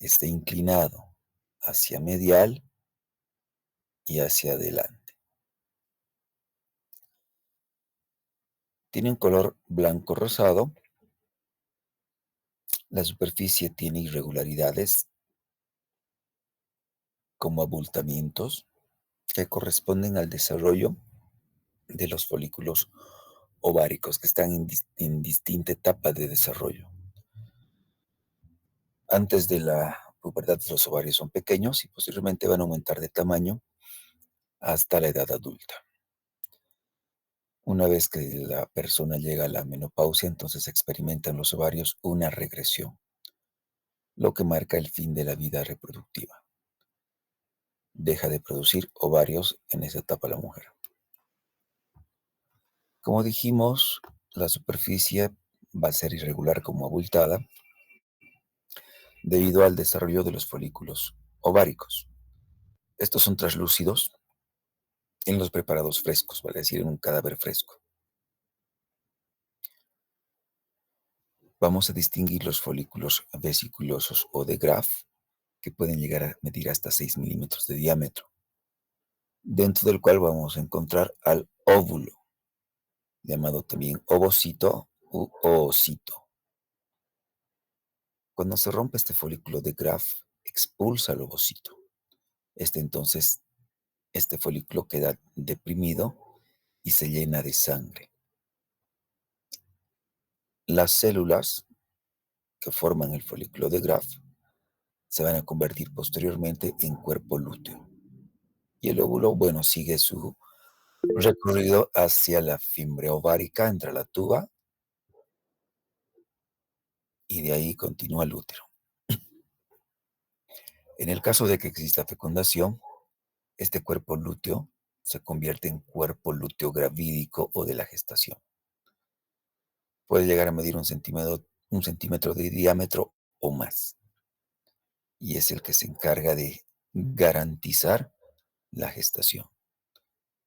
esté inclinado hacia medial y hacia adelante. Tiene un color blanco rosado. La superficie tiene irregularidades como abultamientos que corresponden al desarrollo de los folículos ováricos que están en distinta etapa de desarrollo. Antes de la pubertad, los ovarios son pequeños y posteriormente van a aumentar de tamaño hasta la edad adulta. Una vez que la persona llega a la menopausia, entonces experimentan los ovarios una regresión, lo que marca el fin de la vida reproductiva. Deja de producir ovarios en esa etapa la mujer. Como dijimos, la superficie va a ser irregular como abultada debido al desarrollo de los folículos ováricos. Estos son translúcidos en los preparados frescos, vale decir, en un cadáver fresco. Vamos a distinguir los folículos vesiculosos o de Graf, que pueden llegar a medir hasta 6 milímetros de diámetro, dentro del cual vamos a encontrar al óvulo, llamado también ovocito u oocito. Cuando se rompe este folículo de Graf, expulsa el ovocito. Entonces, este folículo queda deprimido y se llena de sangre. Las células que forman el folículo de Graf se van a convertir posteriormente en cuerpo lúteo. Y el óvulo, bueno, sigue su recorrido hacia la fimbre ovárica, entra la tuba y de ahí continúa el útero. En el caso de que exista fecundación, este cuerpo lúteo se convierte en cuerpo lúteo gravídico o de la gestación. Puede llegar a medir un centímetro de diámetro o más. Y es el que se encarga de garantizar la gestación.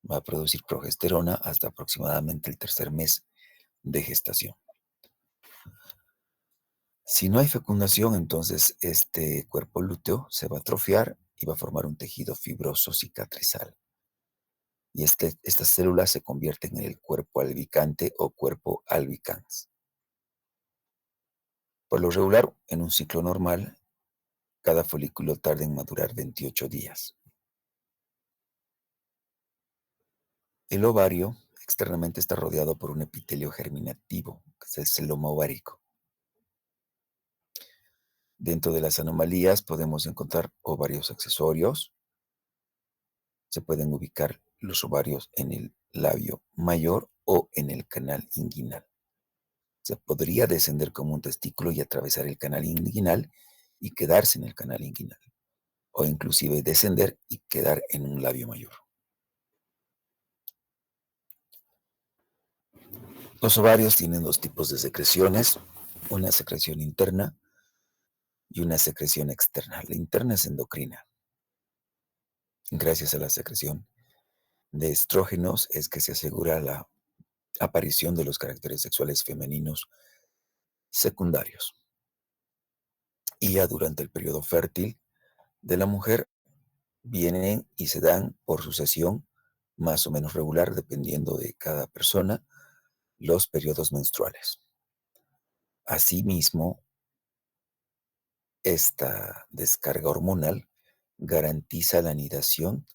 Va a producir progesterona hasta aproximadamente el tercer mes de gestación. Si no hay fecundación, entonces este cuerpo lúteo se va a atrofiar y va a formar un tejido fibroso cicatrizal. Y estas células se convierten en el cuerpo albicante o cuerpo albicans. Por lo regular, en un ciclo normal, cada folículo tarda en madurar 28 días. El ovario externamente está rodeado por un epitelio germinativo, que es el celoma ovárico. Dentro de las anomalías podemos encontrar ovarios accesorios. Se pueden ubicar los ovarios en el labio mayor o en el canal inguinal. Se podría descender como un testículo y atravesar el canal inguinal y quedarse en el canal inguinal, o inclusive descender y quedar en un labio mayor. Los ovarios tienen dos tipos de secreciones, una secreción interna y una secreción externa. La interna es endocrina. Gracias a la secreción de estrógenos es que se asegura la aparición de los caracteres sexuales femeninos secundarios. Y ya durante el periodo fértil de la mujer vienen y se dan por sucesión más o menos regular, dependiendo de cada persona, los periodos menstruales. Asimismo, esta descarga hormonal garantiza la anidación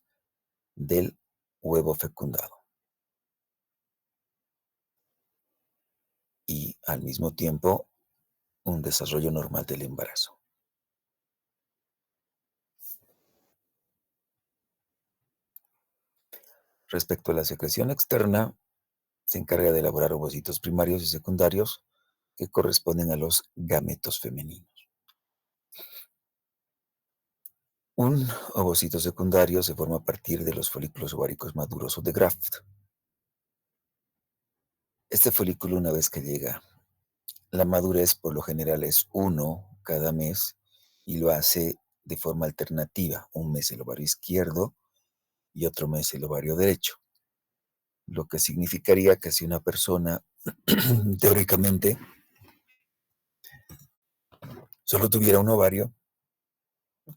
del huevo fecundado y al mismo tiempo un desarrollo normal del embarazo. Respecto a la secreción externa, se encarga de elaborar ovocitos primarios y secundarios que corresponden a los gametos femeninos. Un ovocito secundario se forma a partir de los folículos ováricos maduros o de Graft. Este folículo, una vez que llega la madurez, por lo general es uno cada mes y lo hace de forma alternativa. Un mes el ovario izquierdo y otro mes el ovario derecho. Lo que significaría que si una persona teóricamente solo tuviera un ovario,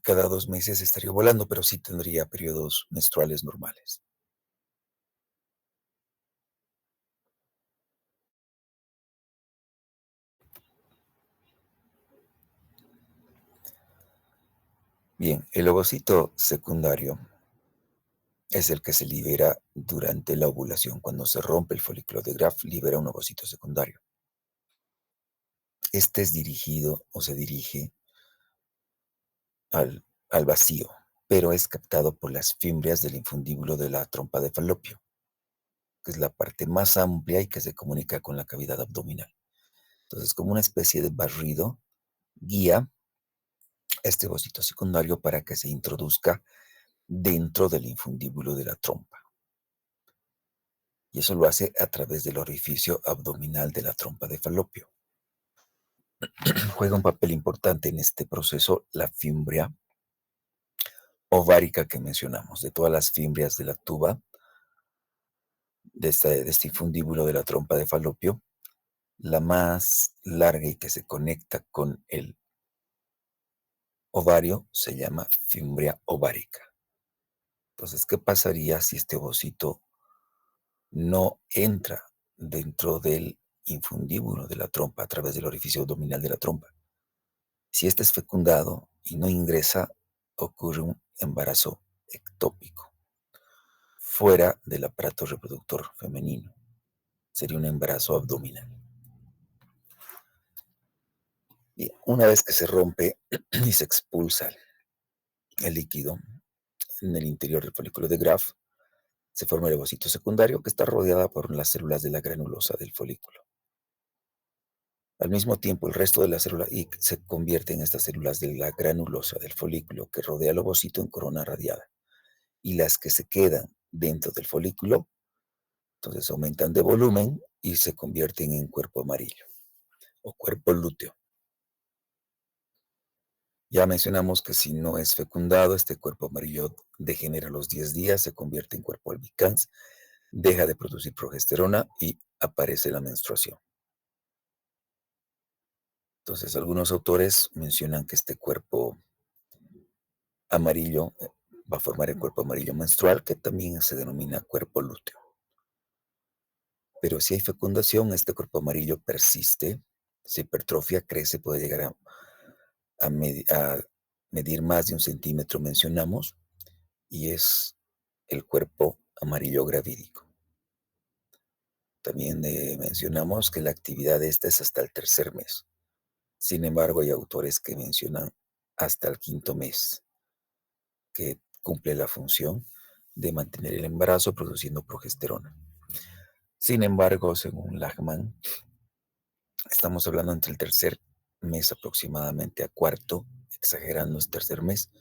Cada 2 meses estaría volando, pero sí tendría periodos menstruales normales. Bien, el ovocito secundario es el que se libera durante la ovulación. Cuando se rompe el folículo de Graf, libera un ovocito secundario. Este es dirigido o se dirige al vacío, pero es captado por las fimbrias del infundíbulo de la trompa de Falopio, que es la parte más amplia y que se comunica con la cavidad abdominal. Entonces, como una especie de barrido, guía este ovocito secundario para que se introduzca dentro del infundíbulo de la trompa. Y eso lo hace a través del orificio abdominal de la trompa de Falopio. Juega un papel importante en este proceso la fimbria ovárica que mencionamos. De todas las fimbrias de la tuba, de este infundíbulo de la trompa de Falopio, la más larga y que se conecta con el ovario se llama fimbria ovárica. Entonces, ¿qué pasaría si este ovocito no entra dentro del infundíbulo de la trompa a través del orificio abdominal de la trompa? Si este es fecundado y no ingresa, ocurre un embarazo ectópico fuera del aparato reproductor femenino. Sería un embarazo abdominal. Y una vez que se rompe y se expulsa el líquido en el interior del folículo de Graf, se forma el ovocito secundario que está rodeada por las células de la granulosa del folículo. Al mismo tiempo, el resto de la célula y se convierte en estas células de la granulosa del folículo que rodea el ovocito en corona radiada. Y las que se quedan dentro del folículo, entonces aumentan de volumen y se convierten en cuerpo amarillo o cuerpo lúteo. Ya mencionamos que si no es fecundado, este cuerpo amarillo degenera a los 10 días, se convierte en cuerpo albicans, deja de producir progesterona y aparece la menstruación. Entonces, algunos autores mencionan que este cuerpo amarillo va a formar el cuerpo amarillo menstrual, que también se denomina cuerpo lúteo. Pero si hay fecundación, este cuerpo amarillo persiste, se hipertrofia, crece, puede llegar a medir más de 1 centímetro, mencionamos, y es el cuerpo amarillo gravídico. También mencionamos que la actividad de esta es hasta el tercer mes. Sin embargo, hay autores que mencionan hasta el quinto mes, que cumple la función de mantener el embarazo produciendo progesterona. Sin embargo, según Lachman, estamos hablando entre el tercer mes aproximadamente a cuarto, exagerando es tercer mes,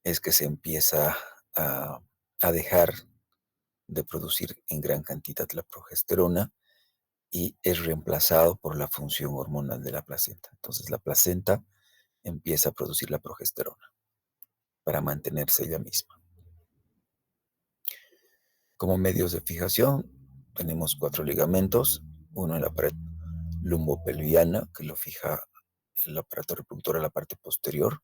es que se empieza a, a dejar de producir en gran cantidad la progesterona y es reemplazado por la función hormonal de la placenta. Entonces la placenta empieza a producir la progesterona para mantenerse ella misma. Como medios de fijación tenemos 4 ligamentos, uno en la pared lumbopelviana que lo fija el aparato reproductor a la parte posterior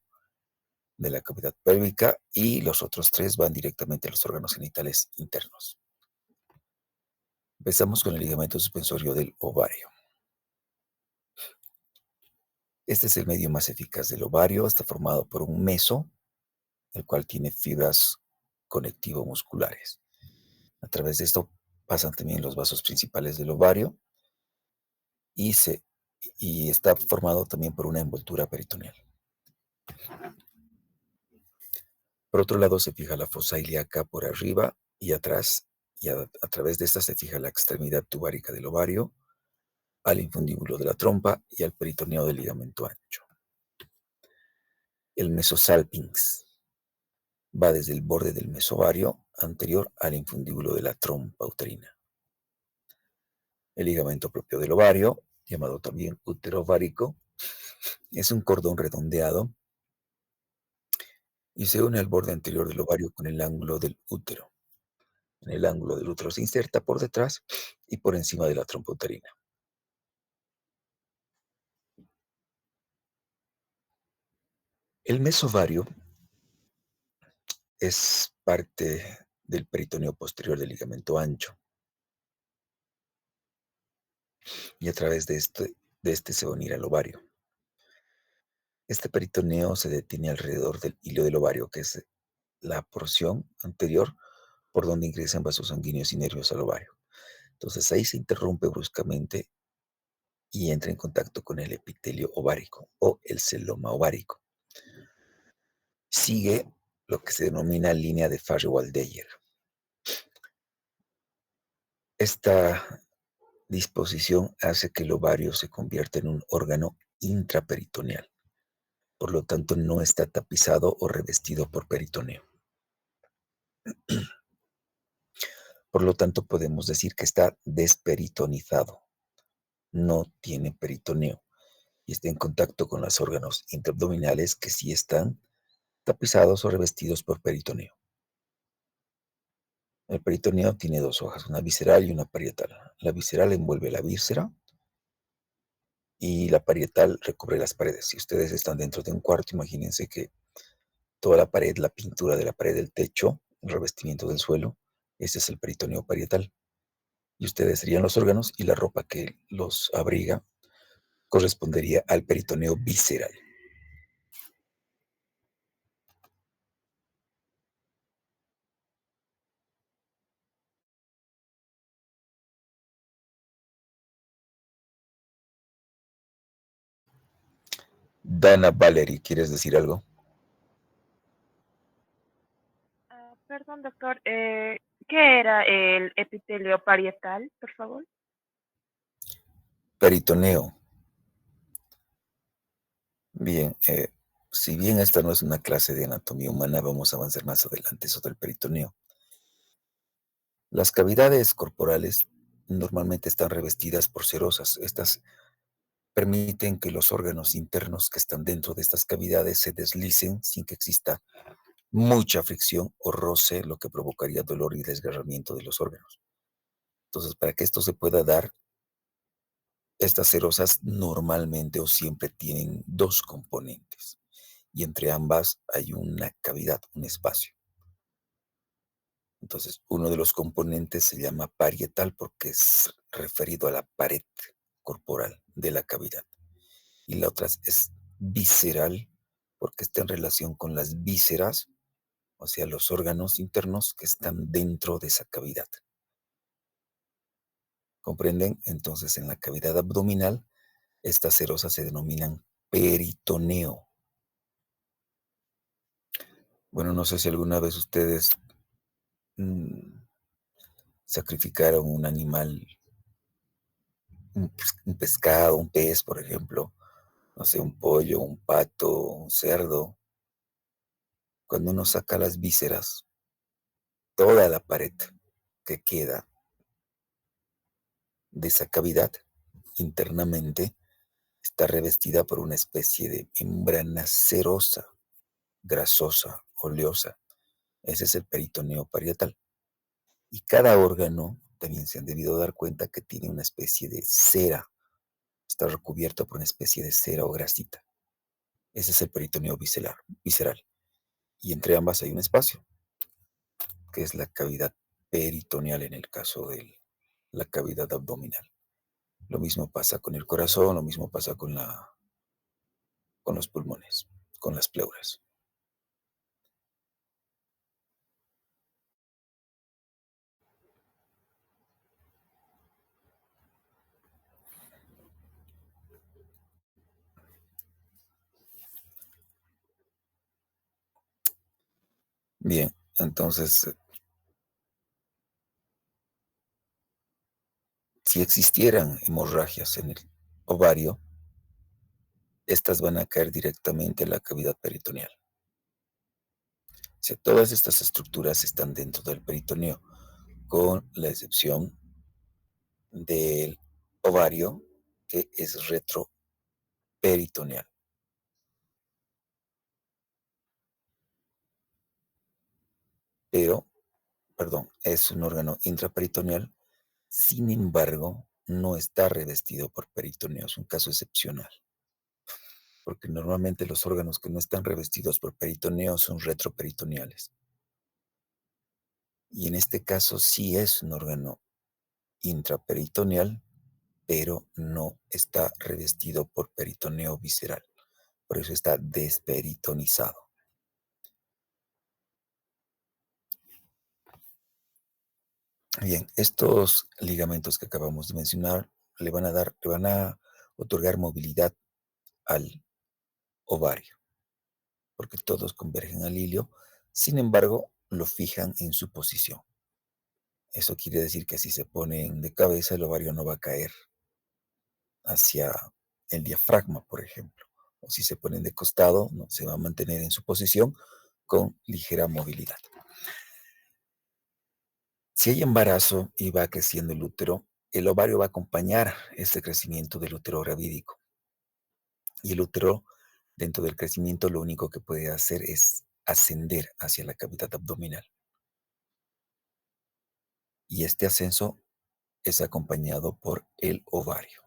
de la cavidad pélvica y los otros 3 van directamente a los órganos genitales internos. Empezamos con el ligamento suspensorio del ovario. Este es el medio más eficaz del ovario, está formado por un meso, el cual tiene fibras conectivo-musculares. A través de esto pasan también los vasos principales del ovario y, y está formado también por una envoltura peritoneal. Por otro lado, se fija la fosa ilíaca por arriba y atrás, y a través de esta se fija la extremidad tubárica del ovario, al infundíbulo de la trompa y al peritoneo del ligamento ancho. El mesosalpinx va desde el borde del mesovario anterior al infundíbulo de la trompa uterina. El ligamento propio del ovario, llamado también útero ovárico, es un cordón redondeado y se une al borde anterior del ovario con el ángulo del útero. En el ángulo del útero se inserta por detrás y por encima de la trompa uterina. El mesovario es parte del peritoneo posterior del ligamento ancho y a través de este se va a unir al ovario. Este peritoneo se detiene alrededor del hilo del ovario, que es la porción anterior por donde ingresan vasos sanguíneos y nervios al ovario. Entonces ahí se interrumpe bruscamente y entra en contacto con el epitelio ovárico o el celoma ovárico. Sigue lo que se denomina línea de Farrell-Waldeyer. Esta disposición hace que el ovario se convierta en un órgano intraperitoneal. Por lo tanto, no está tapizado o revestido por peritoneo. Por lo tanto, podemos decir que está desperitonizado. No tiene peritoneo y está en contacto con los órganos intraabdominales que sí están tapizados o revestidos por peritoneo. El peritoneo tiene dos hojas, una visceral y una parietal. La visceral envuelve la víscera y la parietal recubre las paredes. Si ustedes están dentro de un cuarto, imagínense que toda la pared, la pintura de la pared del techo, el revestimiento del suelo, ese es el peritoneo parietal. Y ustedes serían los órganos y la ropa que los abriga correspondería al peritoneo visceral. Dana Valery, ¿quieres decir algo? Perdón, doctor, ¿qué era el epitelio parietal, por favor? Peritoneo. Bien, si bien esta no es una clase de anatomía humana, vamos a avanzar más adelante sobre el peritoneo. Las cavidades corporales normalmente están revestidas por serosas. Estas permiten que los órganos internos que están dentro de estas cavidades se deslicen sin que exista mucha fricción o roce, lo que provocaría dolor y desgarramiento de los órganos. Entonces, para que esto se pueda dar, estas serosas normalmente o siempre tienen dos componentes y entre ambas hay una cavidad, un espacio. Entonces, uno de los componentes se llama parietal porque es referido a la pared corporal de la cavidad. Y la otra es visceral porque está en relación con las vísceras, o sea, los órganos internos que están dentro de esa cavidad. ¿Comprenden? Entonces, en la cavidad abdominal, estas serosas se denominan peritoneo. Bueno, no sé si alguna vez ustedes mm, sacrificaron un animal, un pescado, un pez, por ejemplo, no sé, un pollo, un pato, un cerdo. Cuando uno saca las vísceras, toda la pared que queda de esa cavidad internamente está revestida por una especie de membrana cerosa, grasosa, oleosa. Ese es el peritoneo parietal. Y cada órgano, también se han debido dar cuenta que tiene una especie de cera, está recubierto por una especie de cera o grasita. Ese es el peritoneo visceral. Y entre ambas hay un espacio, que es la cavidad peritoneal en el caso de la cavidad abdominal. Lo mismo pasa con el corazón, lo mismo pasa con los pulmones, con las pleuras. Bien, entonces, si existieran hemorragias en el ovario, estas van a caer directamente a la cavidad peritoneal. O sea, todas estas estructuras están dentro del peritoneo, con la excepción del ovario, que es retroperitoneal. Pero, perdón, es un órgano intraperitoneal, sin embargo, no está revestido por peritoneo, es un caso excepcional. porque normalmente los órganos que no están revestidos por peritoneo son retroperitoneales. Y en este caso sí es un órgano intraperitoneal, pero no está revestido por peritoneo visceral. Por eso está desperitonizado. Bien, estos ligamentos que acabamos de mencionar le van a otorgar movilidad al ovario, porque todos convergen al hilio, sin embargo, lo fijan en su posición. Eso quiere decir que si se ponen de cabeza, el ovario no va a caer hacia el diafragma, por ejemplo. O si se ponen de costado, no, se va a mantener en su posición con ligera movilidad. Si hay embarazo y va creciendo el útero, el ovario va a acompañar este crecimiento del útero gravídico. Y el útero, dentro del crecimiento, lo único que puede hacer es ascender hacia la cavidad abdominal. Y este ascenso es acompañado por el ovario.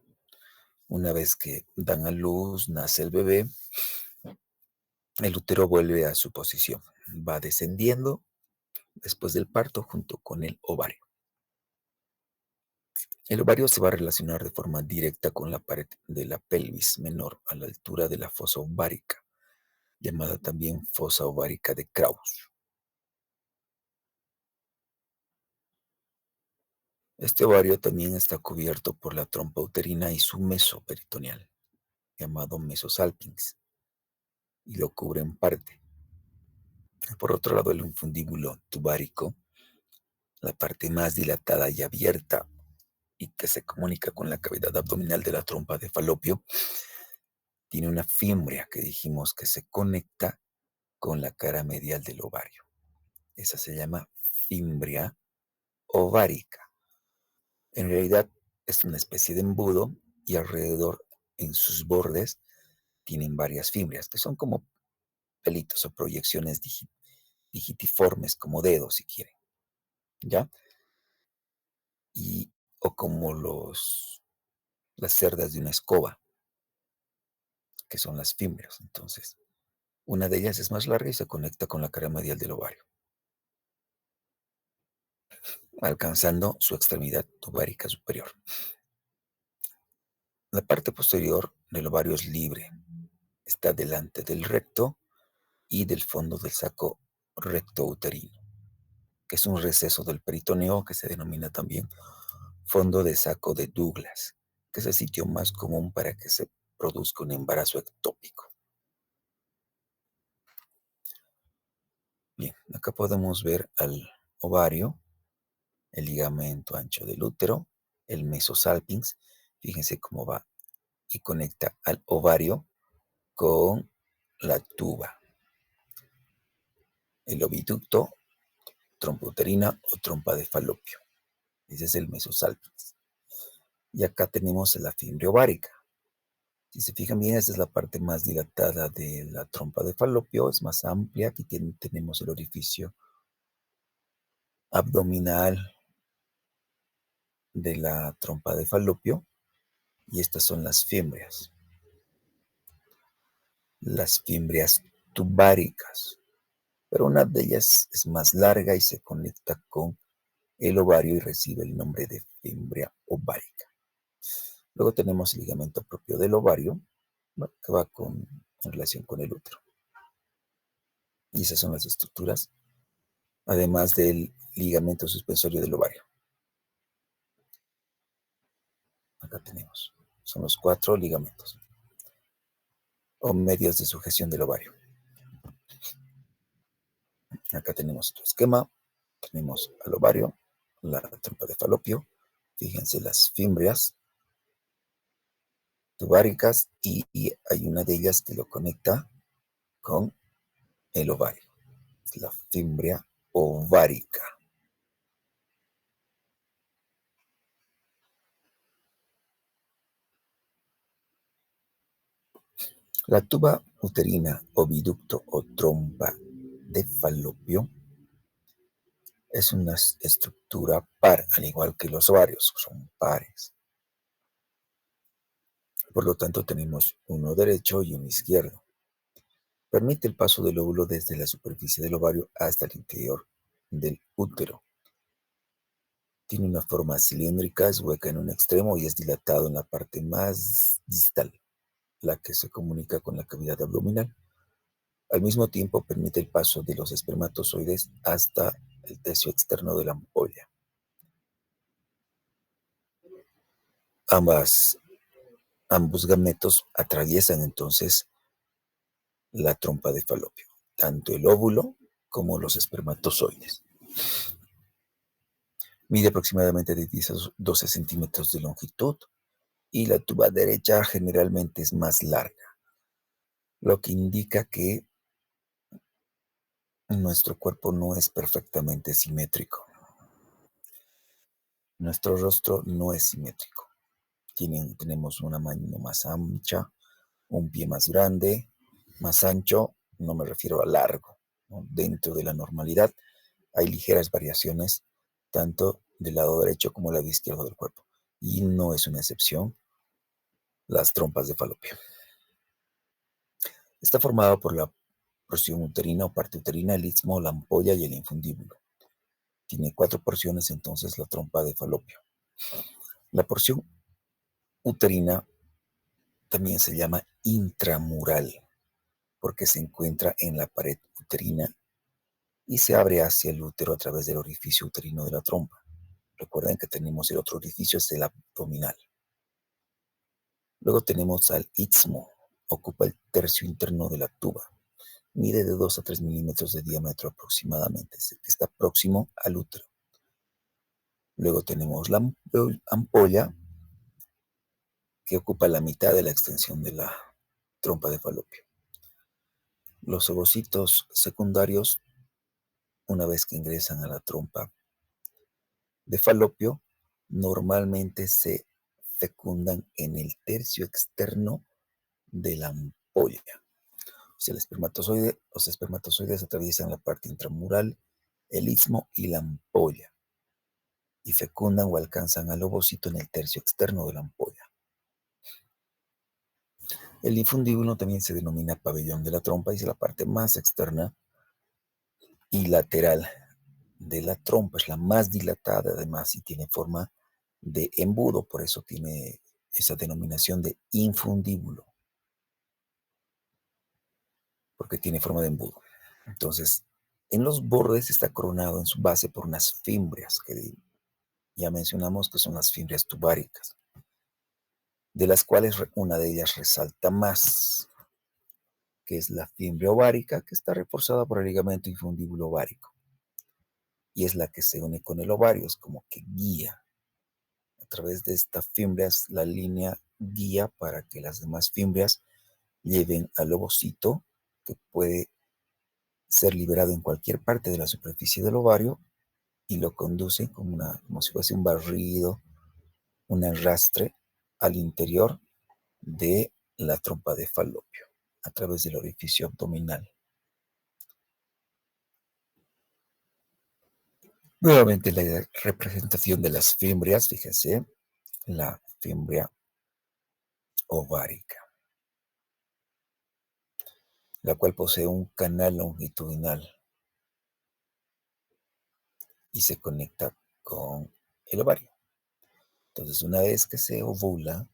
Una vez que dan a luz, nace el bebé, el útero vuelve a su posición. Va descendiendo después del parto junto con el ovario. El ovario se va a relacionar de forma directa con la pared de la pelvis menor a la altura de la fosa ovárica, llamada también fosa ovárica de Krauss. Este ovario también está cubierto por la trompa uterina y su meso peritoneal, llamado mesosalpinx, y lo cubre en parte. Por otro lado, el infundíbulo tubárico, la parte más dilatada y abierta y que se comunica con la cavidad abdominal de la trompa de Falopio, tiene una fimbria que dijimos que se conecta con la cara medial del ovario. Esa se llama fimbria ovárica. En realidad es una especie de embudo y alrededor, en sus bordes, tienen varias fimbrias, que son como pelitos o proyecciones digitiformes, como dedos, si quieren, ¿ya? Y, o como las cerdas de una escoba, que son las fimbrias. Entonces, una de ellas es más larga y se conecta con la cara medial del ovario, alcanzando su extremidad ovárica superior. La parte posterior del ovario es libre, está delante del recto y del fondo del saco rectouterino, que es un receso del peritoneo que se denomina también fondo de saco de Douglas, que es el sitio más común para que se produzca un embarazo ectópico. Bien, acá podemos ver al ovario, el ligamento ancho del útero, el mesosalpinx. Fíjense cómo va y conecta al ovario con la tuba, el oviducto, trompa uterina o trompa de Falopio. Ese es el mesosalpinx. Y acá tenemos la fimbria ovárica. Si se fijan bien, esta es la parte más dilatada de la trompa de Falopio, es más amplia. Aquí tenemos el orificio abdominal de la trompa de Falopio y estas son las fimbrias tubáricas, pero una de ellas es más larga y se conecta con el ovario y recibe el nombre de fimbria ovárica. Luego tenemos el ligamento propio del ovario, bueno, que va en relación con el útero. Y esas son las estructuras, además del ligamento suspensorio del ovario. Acá tenemos, son los 4 ligamentos o medios de sujeción del ovario. Acá tenemos otro esquema, tenemos al ovario, la trompa de Falopio, fíjense las fimbrias tubáricas y hay una de ellas que lo conecta con el ovario, es la fimbria ovárica. La tuba uterina, oviducto o trompa de Falopio es una estructura par, al igual que los ovarios, son pares. por lo tanto tenemos uno derecho y uno izquierdo. Permite el paso del óvulo desde la superficie del ovario hasta el interior del útero. Tiene una forma cilíndrica, es hueca en un extremo y es dilatado en la parte más distal, la que se comunica con la cavidad abdominal. Al mismo tiempo permite el paso de los espermatozoides hasta el tercio externo de la ampolla. Ambos gametos atraviesan entonces la trompa de Falopio, tanto el óvulo como los espermatozoides. Mide aproximadamente de 10 a 12 centímetros de longitud y la tuba derecha generalmente es más larga, lo que indica que nuestro cuerpo no es perfectamente simétrico. Nuestro rostro no es simétrico. Tenemos una mano más ancha, un pie más grande, más ancho, no me refiero a largo, ¿no? Dentro de la normalidad hay ligeras variaciones tanto del lado derecho como del lado izquierdo del cuerpo. Y no es una excepción las trompas de Falopio. Está formado por la porción uterina o parte uterina, el istmo, la ampolla y el infundíbulo. Tiene 4 porciones entonces la trompa de Falopio. La porción uterina también se llama intramural porque se encuentra en la pared uterina y se abre hacia el útero a través del orificio uterino de la trompa. Recuerden que tenemos el otro orificio, es el abdominal. Luego tenemos al istmo, ocupa el tercio interno de la tuba. Mide de 2 a 3 milímetros de diámetro aproximadamente, que está próximo al útero. Luego tenemos la ampolla, que ocupa la mitad de la extensión de la trompa de Falopio. Los ovocitos secundarios, una vez que ingresan a la trompa de Falopio, normalmente se fecundan en el tercio externo de la ampolla. O sea, los espermatozoides atraviesan la parte intramural, el istmo y la ampolla, y fecundan o alcanzan al ovocito en el tercio externo de la ampolla. El infundíbulo también se denomina pabellón de la trompa y es la parte más externa y lateral de la trompa, es la más dilatada además y tiene forma de embudo, por eso tiene esa denominación de infundíbulo, porque tiene forma de embudo. Entonces, en los bordes está coronado en su base por unas fimbrias, que ya mencionamos que son las fimbrias tubáricas, de las cuales una de ellas resalta más, que es la fimbria ovárica, que está reforzada por el ligamento infundíbulo ovárico, y es la que se une con el ovario, es como que guía. A través de esta fimbria es la línea guía para que las demás fimbrias lleven al ovocito, que puede ser liberado en cualquier parte de la superficie del ovario, y lo conduce como si fuese un barrido, un arrastre al interior de la trompa de Falopio, a través del orificio abdominal. Nuevamente la representación de las fimbrias, fíjense, la fimbria ovárica, la cual posee un canal longitudinal y se conecta con el ovario. Entonces, una vez que se ovula,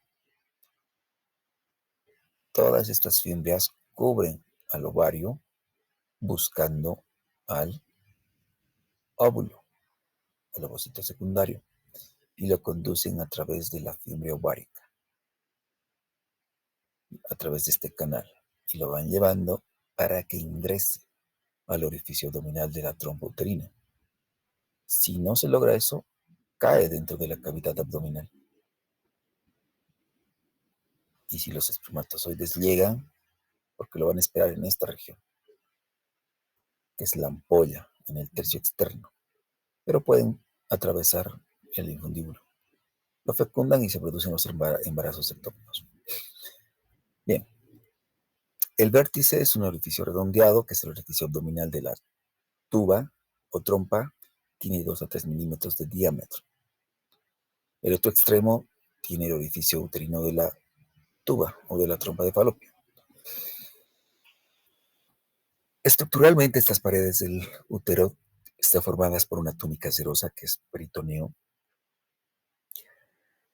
todas estas fimbrias cubren al ovario buscando al óvulo, al ovocito secundario, y lo conducen a través de la fimbria ovárica, a través de este canal, y lo van llevando para que ingrese al orificio abdominal de la trompa uterina. Si no se logra eso, cae dentro de la cavidad abdominal. Y si los espermatozoides llegan, porque lo van a esperar en esta región, que es la ampolla, en el tercio externo, pero pueden atravesar el infundíbulo. Lo fecundan y se producen los embarazos ectópicos. Bien, el vértice es un orificio redondeado, que es el orificio abdominal de la tuba o trompa, tiene 2 a 3 milímetros de diámetro. El otro extremo tiene el orificio uterino de la tuba o de la trompa de Falopio. Estructuralmente, estas paredes del útero están formadas por una túnica serosa, que es peritoneo,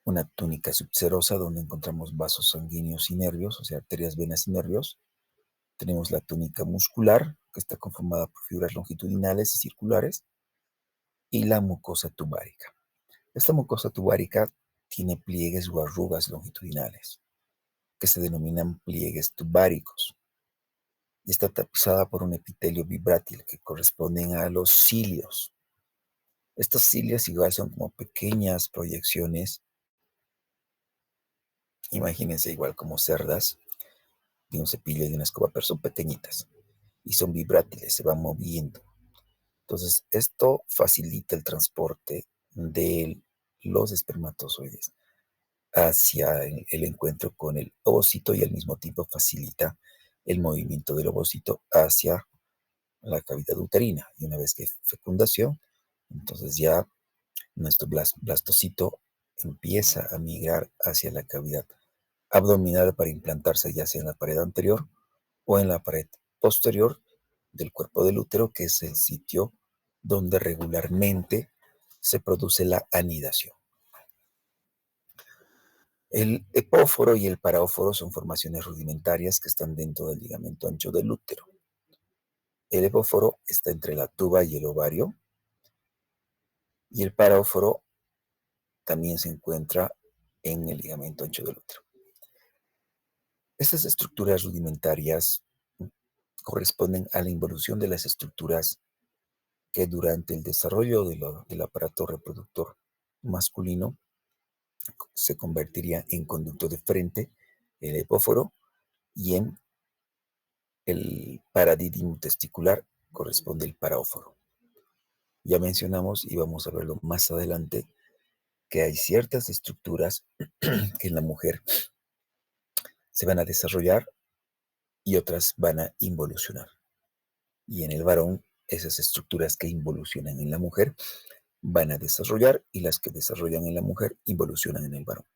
una túnica subserosa, donde encontramos vasos sanguíneos y nervios, o sea, arterias, venas y nervios. Tenemos la túnica muscular, que está conformada por fibras longitudinales y circulares, y la mucosa tubárica. Esta mucosa tubárica tiene pliegues o arrugas longitudinales, que se denominan pliegues tubáricos, y está tapizada por un epitelio vibrátil que corresponden a los cilios. Estos cilios igual son como pequeñas proyecciones, imagínense igual como cerdas de un cepillo y de una escoba, pero son pequeñitas y son vibrátiles, se van moviendo. Entonces, esto facilita el transporte de los espermatozoides hacia el encuentro con el ovocito y al mismo tiempo facilita el movimiento del ovocito hacia la cavidad uterina. Y una vez que hay fecundación, entonces ya nuestro blastocito empieza a migrar hacia la cavidad abdominal para implantarse ya sea en la pared anterior o en la pared posterior del cuerpo del útero, que es el sitio donde regularmente se produce la anidación. El epóforo y el paróforo son formaciones rudimentarias que están dentro del ligamento ancho del útero. El epóforo está entre la tuba y el ovario, y el paróforo también se encuentra en el ligamento ancho del útero. Estas estructuras rudimentarias corresponden a la involución de las estructuras que durante el desarrollo del aparato reproductor masculino se convertiría en conducto de frente, el epóforo, y en el paradídimo testicular corresponde el paróforo. Ya mencionamos, y vamos a verlo más adelante, que hay ciertas estructuras que en la mujer se van a desarrollar y otras van a involucionar. Y en el varón, esas estructuras que involucionan en la mujer van a desarrollar, y las que desarrollan en la mujer involucionan en el varón.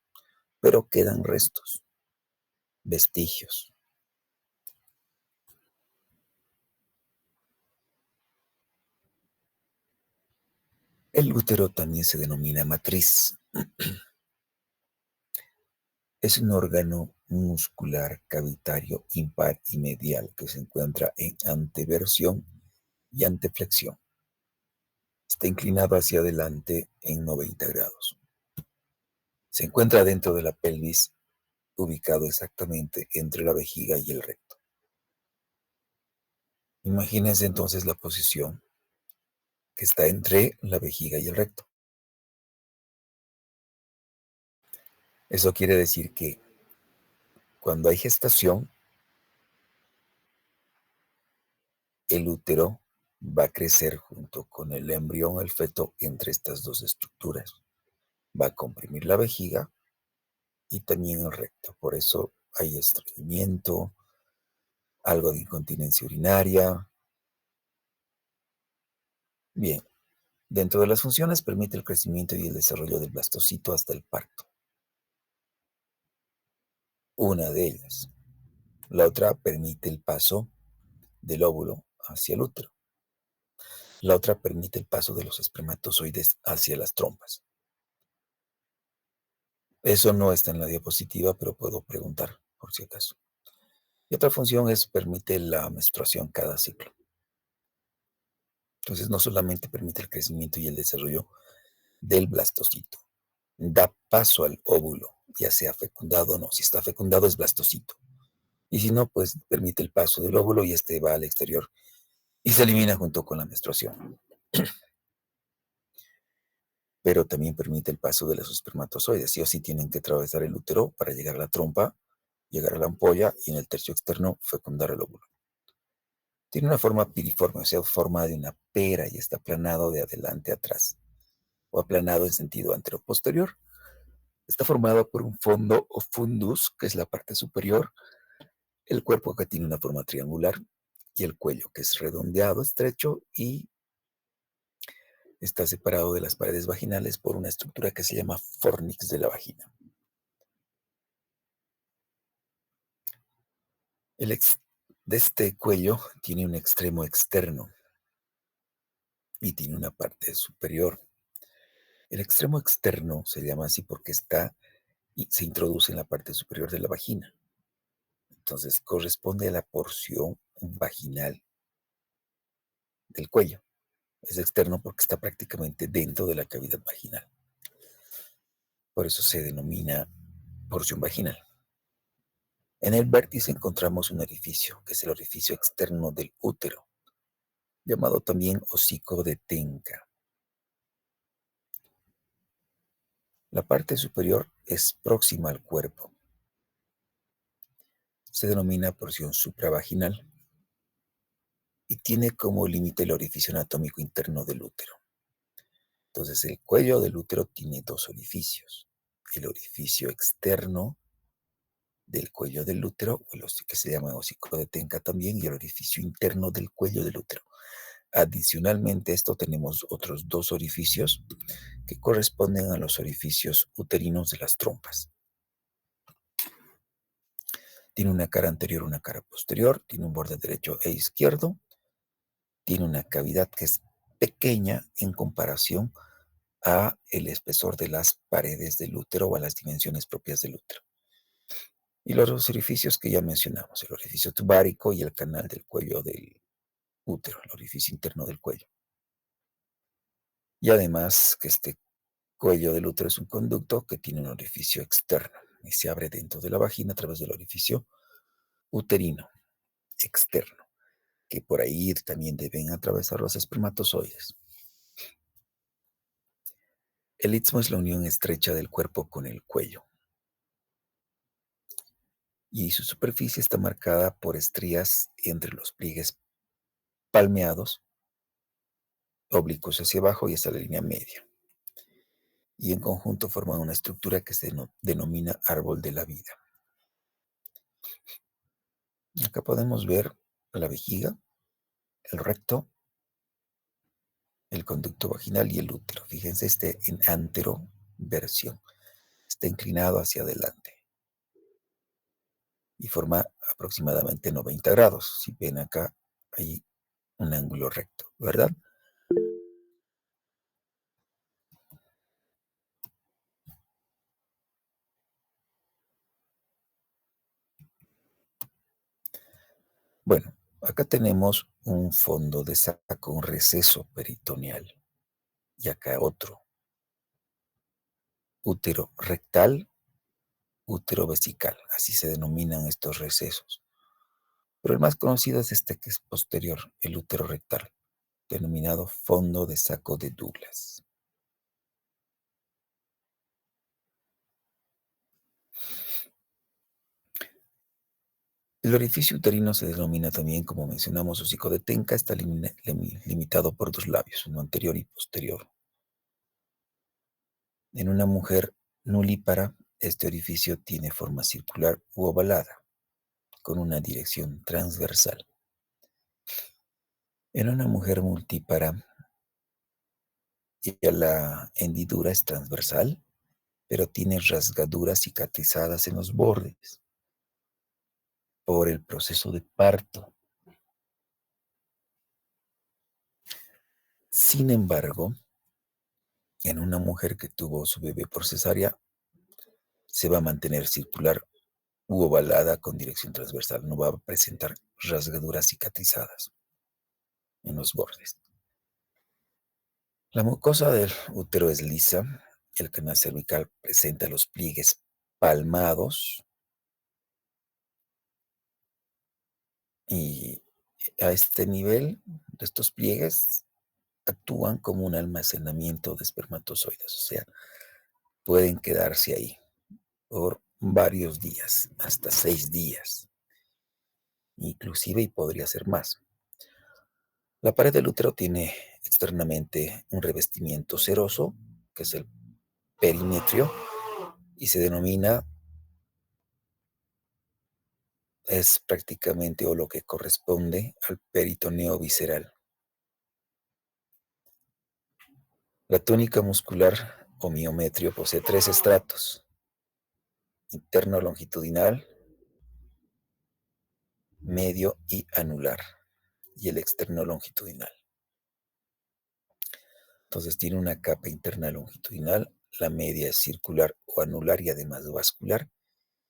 Pero quedan restos, vestigios. El útero también se denomina matriz. Es un órgano muscular cavitario impar y medial que se encuentra en anteversión y anteflexión. Está inclinado hacia adelante en 90 grados. Se encuentra dentro de la pelvis, ubicado exactamente entre la vejiga y el recto. Imagínense entonces la posición que está entre la vejiga y el recto. Eso quiere decir que cuando hay gestación, el útero va a crecer junto con el embrión, el feto, entre estas dos estructuras. Va a comprimir la vejiga y también el recto. Por eso hay estreñimiento, algo de incontinencia urinaria. Bien, dentro de las funciones permite el crecimiento y el desarrollo del blastocito hasta el parto. Una de ellas. La otra permite el paso del óvulo hacia el útero. La otra permite el paso de los espermatozoides hacia las trompas. Eso no está en la diapositiva, pero puedo preguntar por si acaso. Y otra función es permite la menstruación cada ciclo. Entonces no solamente permite el crecimiento y el desarrollo del blastocito, da paso al óvulo, ya sea fecundado o no. Si está fecundado es blastocito. Y si no, pues permite el paso del óvulo y este va al exterior y se elimina junto con la menstruación. Pero también permite el paso de los espermatozoides. Sí o sí tienen que atravesar el útero para llegar a la trompa, llegar a la ampolla y en el tercio externo fecundar el óvulo. Tiene una forma piriforme, o sea, forma de una pera, y está aplanado de adelante a atrás o aplanado en sentido antero-posterior. Está formado por un fondo o fundus, que es la parte superior, el cuerpo, que tiene una forma triangular, y el cuello, que es redondeado, estrecho, y está separado de las paredes vaginales por una estructura que se llama fornix de la vagina. De este cuello tiene un extremo externo y tiene una parte superior. El extremo externo se llama así porque está y se introduce en la parte superior de la vagina. Entonces corresponde a la porción vaginal del cuello. Es externo porque está prácticamente dentro de la cavidad vaginal. Por eso se denomina porción vaginal. En el vértice encontramos un orificio, que es el orificio externo del útero, llamado también hocico de Tenca. La parte superior es próxima al cuerpo. Se denomina porción supravaginal y tiene como límite el orificio anatómico interno del útero. Entonces, el cuello del útero tiene dos orificios. El orificio externo del cuello del útero, o que se llama hocico de Tenca también, y el orificio interno del cuello del útero. Adicionalmente a esto tenemos otros dos orificios que corresponden a los orificios uterinos de las trompas. Tiene una cara anterior, una cara posterior, tiene un borde derecho e izquierdo, tiene una cavidad que es pequeña en comparación a el espesor de las paredes del útero o a las dimensiones propias del útero. Y los orificios que ya mencionamos, el orificio tubárico y el canal del cuello del útero, el orificio interno del cuello. Y además que este cuello del útero es un conducto que tiene un orificio externo y se abre dentro de la vagina a través del orificio uterino externo, que por ahí también deben atravesar los espermatozoides. El istmo es la unión estrecha del cuerpo con el cuello y su superficie está marcada por estrías entre los pliegues palmeados, oblicuos hacia abajo y hasta la línea media. Y en conjunto forman una estructura que se denomina árbol de la vida. Acá podemos ver la vejiga, el recto, el conducto vaginal y el útero. Fíjense, en anteroversión. Está inclinado hacia adelante y forma aproximadamente 90 grados. Si ven acá, hay un ángulo recto, ¿verdad? Bueno, acá tenemos un fondo de saco, un receso peritoneal. Y acá otro. Útero rectal, útero vesical. Así se denominan estos recesos. Pero el más conocido es este que es posterior, el útero rectal, denominado fondo de saco de Douglas. El orificio uterino se denomina también, como mencionamos, hocico de Tenca, está limitado por dos labios, uno anterior y posterior. En una mujer nulípara, este orificio tiene forma circular u ovalada, con una dirección transversal. En una mujer multípara, la hendidura es transversal, pero tiene rasgaduras cicatrizadas en los bordes por el proceso de parto. Sin embargo, en una mujer que tuvo su bebé por cesárea, se va a mantener circular u ovalada con dirección transversal. No va a presentar rasgaduras cicatrizadas en los bordes. La mucosa del útero es lisa. El canal cervical presenta los pliegues palmados y a este nivel de estos pliegues actúan como un almacenamiento de espermatozoides, o sea, pueden quedarse ahí por varios días, hasta 6 días, inclusive, y podría ser más. La pared del útero tiene externamente un revestimiento seroso, que es el perimetrio, y se denomina, es prácticamente o lo que corresponde al peritoneo visceral. La túnica muscular o miometrio posee 3 estratos: interno longitudinal, medio y anular, y el externo longitudinal. Entonces tiene una capa interna longitudinal, la media es circular o anular y además vascular,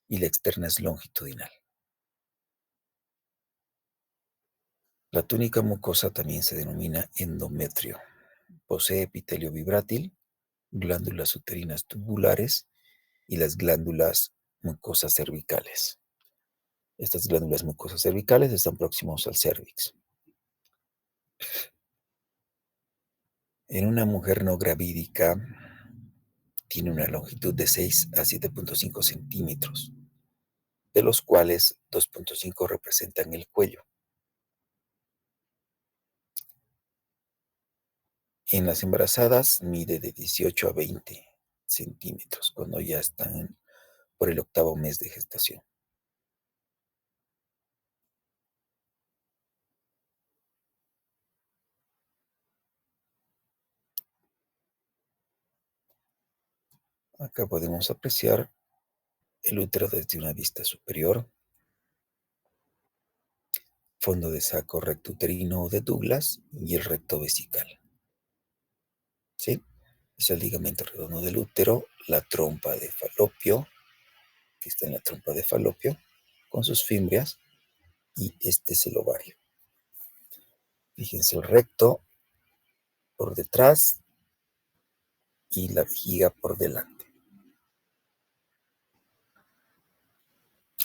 y la externa es longitudinal. La túnica mucosa también se denomina endometrio. Posee epitelio vibrátil, glándulas uterinas tubulares y las glándulas mucosas cervicales. Estas glándulas mucosas cervicales están próximos al cérvix. En una mujer no gravídica tiene una longitud de 6 a 7.5 centímetros, de los cuales 2.5 representan el cuello. En las embarazadas mide de 18 a 20 centímetros cuando ya están por el 8º mes de gestación. Acá podemos apreciar el útero desde una vista superior, fondo de saco recto uterino de Douglas y el recto vesical. ¿Sí? Es el ligamento redondo del útero, la trompa de Falopio, que está en la trompa de Falopio, con sus fimbrias, y este es el ovario. Fíjense el recto por detrás y la vejiga por delante.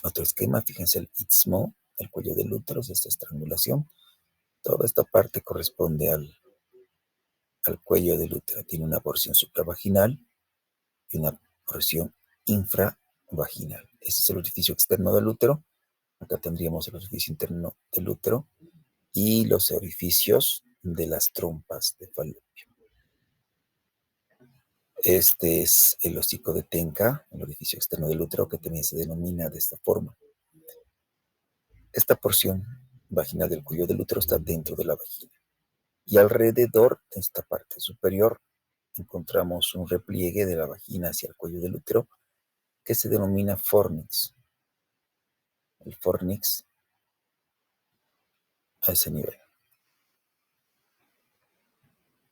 Otro esquema, fíjense el istmo, el cuello del útero, es esta estrangulación. Toda esta parte corresponde al cuello del útero. Tiene una porción supravaginal y una porción infravaginal. Este es el orificio externo del útero. Acá tendríamos el orificio interno del útero y los orificios de las trompas de Falopio. Este es el hocico de Tenca, el orificio externo del útero, que también se denomina de esta forma. Esta porción vaginal del cuello del útero está dentro de la vagina. Y alrededor de esta parte superior encontramos un repliegue de la vagina hacia el cuello del útero que se denomina fornix. El fornix a ese nivel.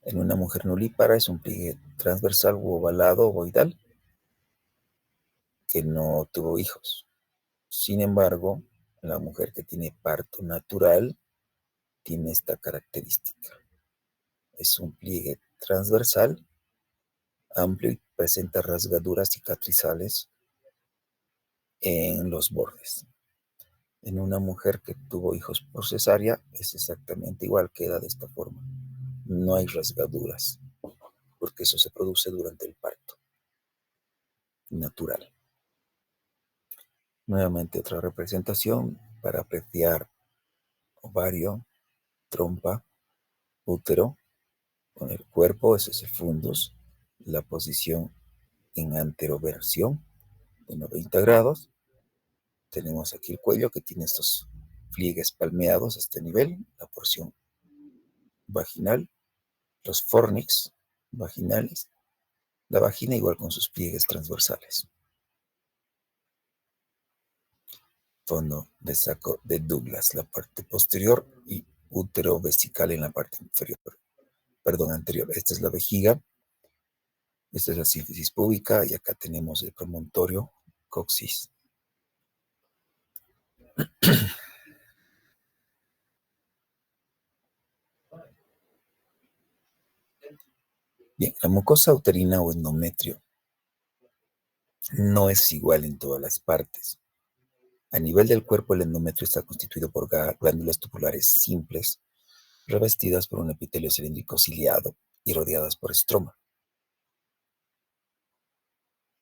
En una mujer nulípara es un pliegue transversal u ovalado ovoidal que no tuvo hijos. Sin embargo, la mujer que tiene parto natural tiene esta característica. Es un pliegue transversal, amplio y presenta rasgaduras cicatrizales en los bordes. En una mujer que tuvo hijos por cesárea es exactamente igual, queda de esta forma. No hay rasgaduras, porque eso se produce durante el parto natural. Nuevamente otra representación para apreciar ovario, trompa, útero, con el cuerpo, ese es el fundus, la posición en anteroversión de 90 grados. Tenemos aquí el cuello que tiene estos pliegues palmeados a este nivel, la porción vaginal, los fornix vaginales, la vagina igual con sus pliegues transversales. Fondo de saco de Douglas, la parte posterior, y útero vesical en la parte anterior. Esta es la vejiga, esta es la sínfisis púbica y acá tenemos el promontorio coxis. Bien, la mucosa uterina o endometrio no es igual en todas las partes. A nivel del cuerpo, el endometrio está constituido por glándulas tubulares simples, revestidas por un epitelio cilíndrico ciliado y rodeadas por estroma.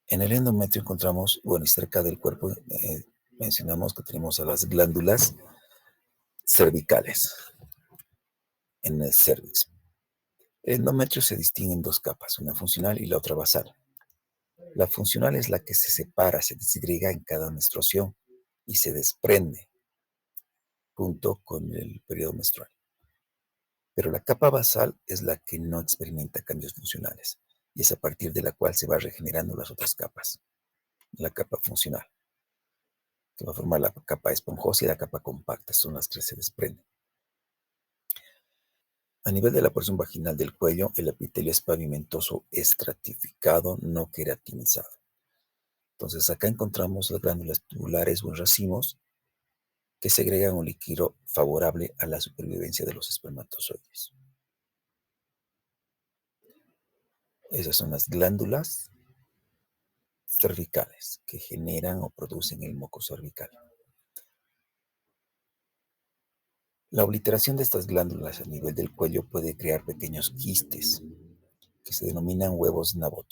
En el endometrio encontramos, y cerca del cuerpo mencionamos que tenemos a las glándulas cervicales en el cérvix. El endometrio se distingue en dos capas, una funcional y la otra basal. La funcional es la que se separa, se disgrega en cada menstruación y se desprende junto con el periodo menstrual. Pero la capa basal es la que no experimenta cambios funcionales y es a partir de la cual se va regenerando las otras capas, la capa funcional. que va a formar la capa esponjosa y la capa compacta, son las que se desprenden. A nivel de la porción vaginal del cuello, el epitelio es pavimentoso estratificado, no queratinizado. Entonces acá encontramos las glándulas tubulares o en racimos que segregan un líquido favorable a la supervivencia de los espermatozoides. Esas son las glándulas cervicales que generan o producen el moco cervical. La obliteración de estas glándulas a nivel del cuello puede crear pequeños quistes que se denominan huevos Nabot.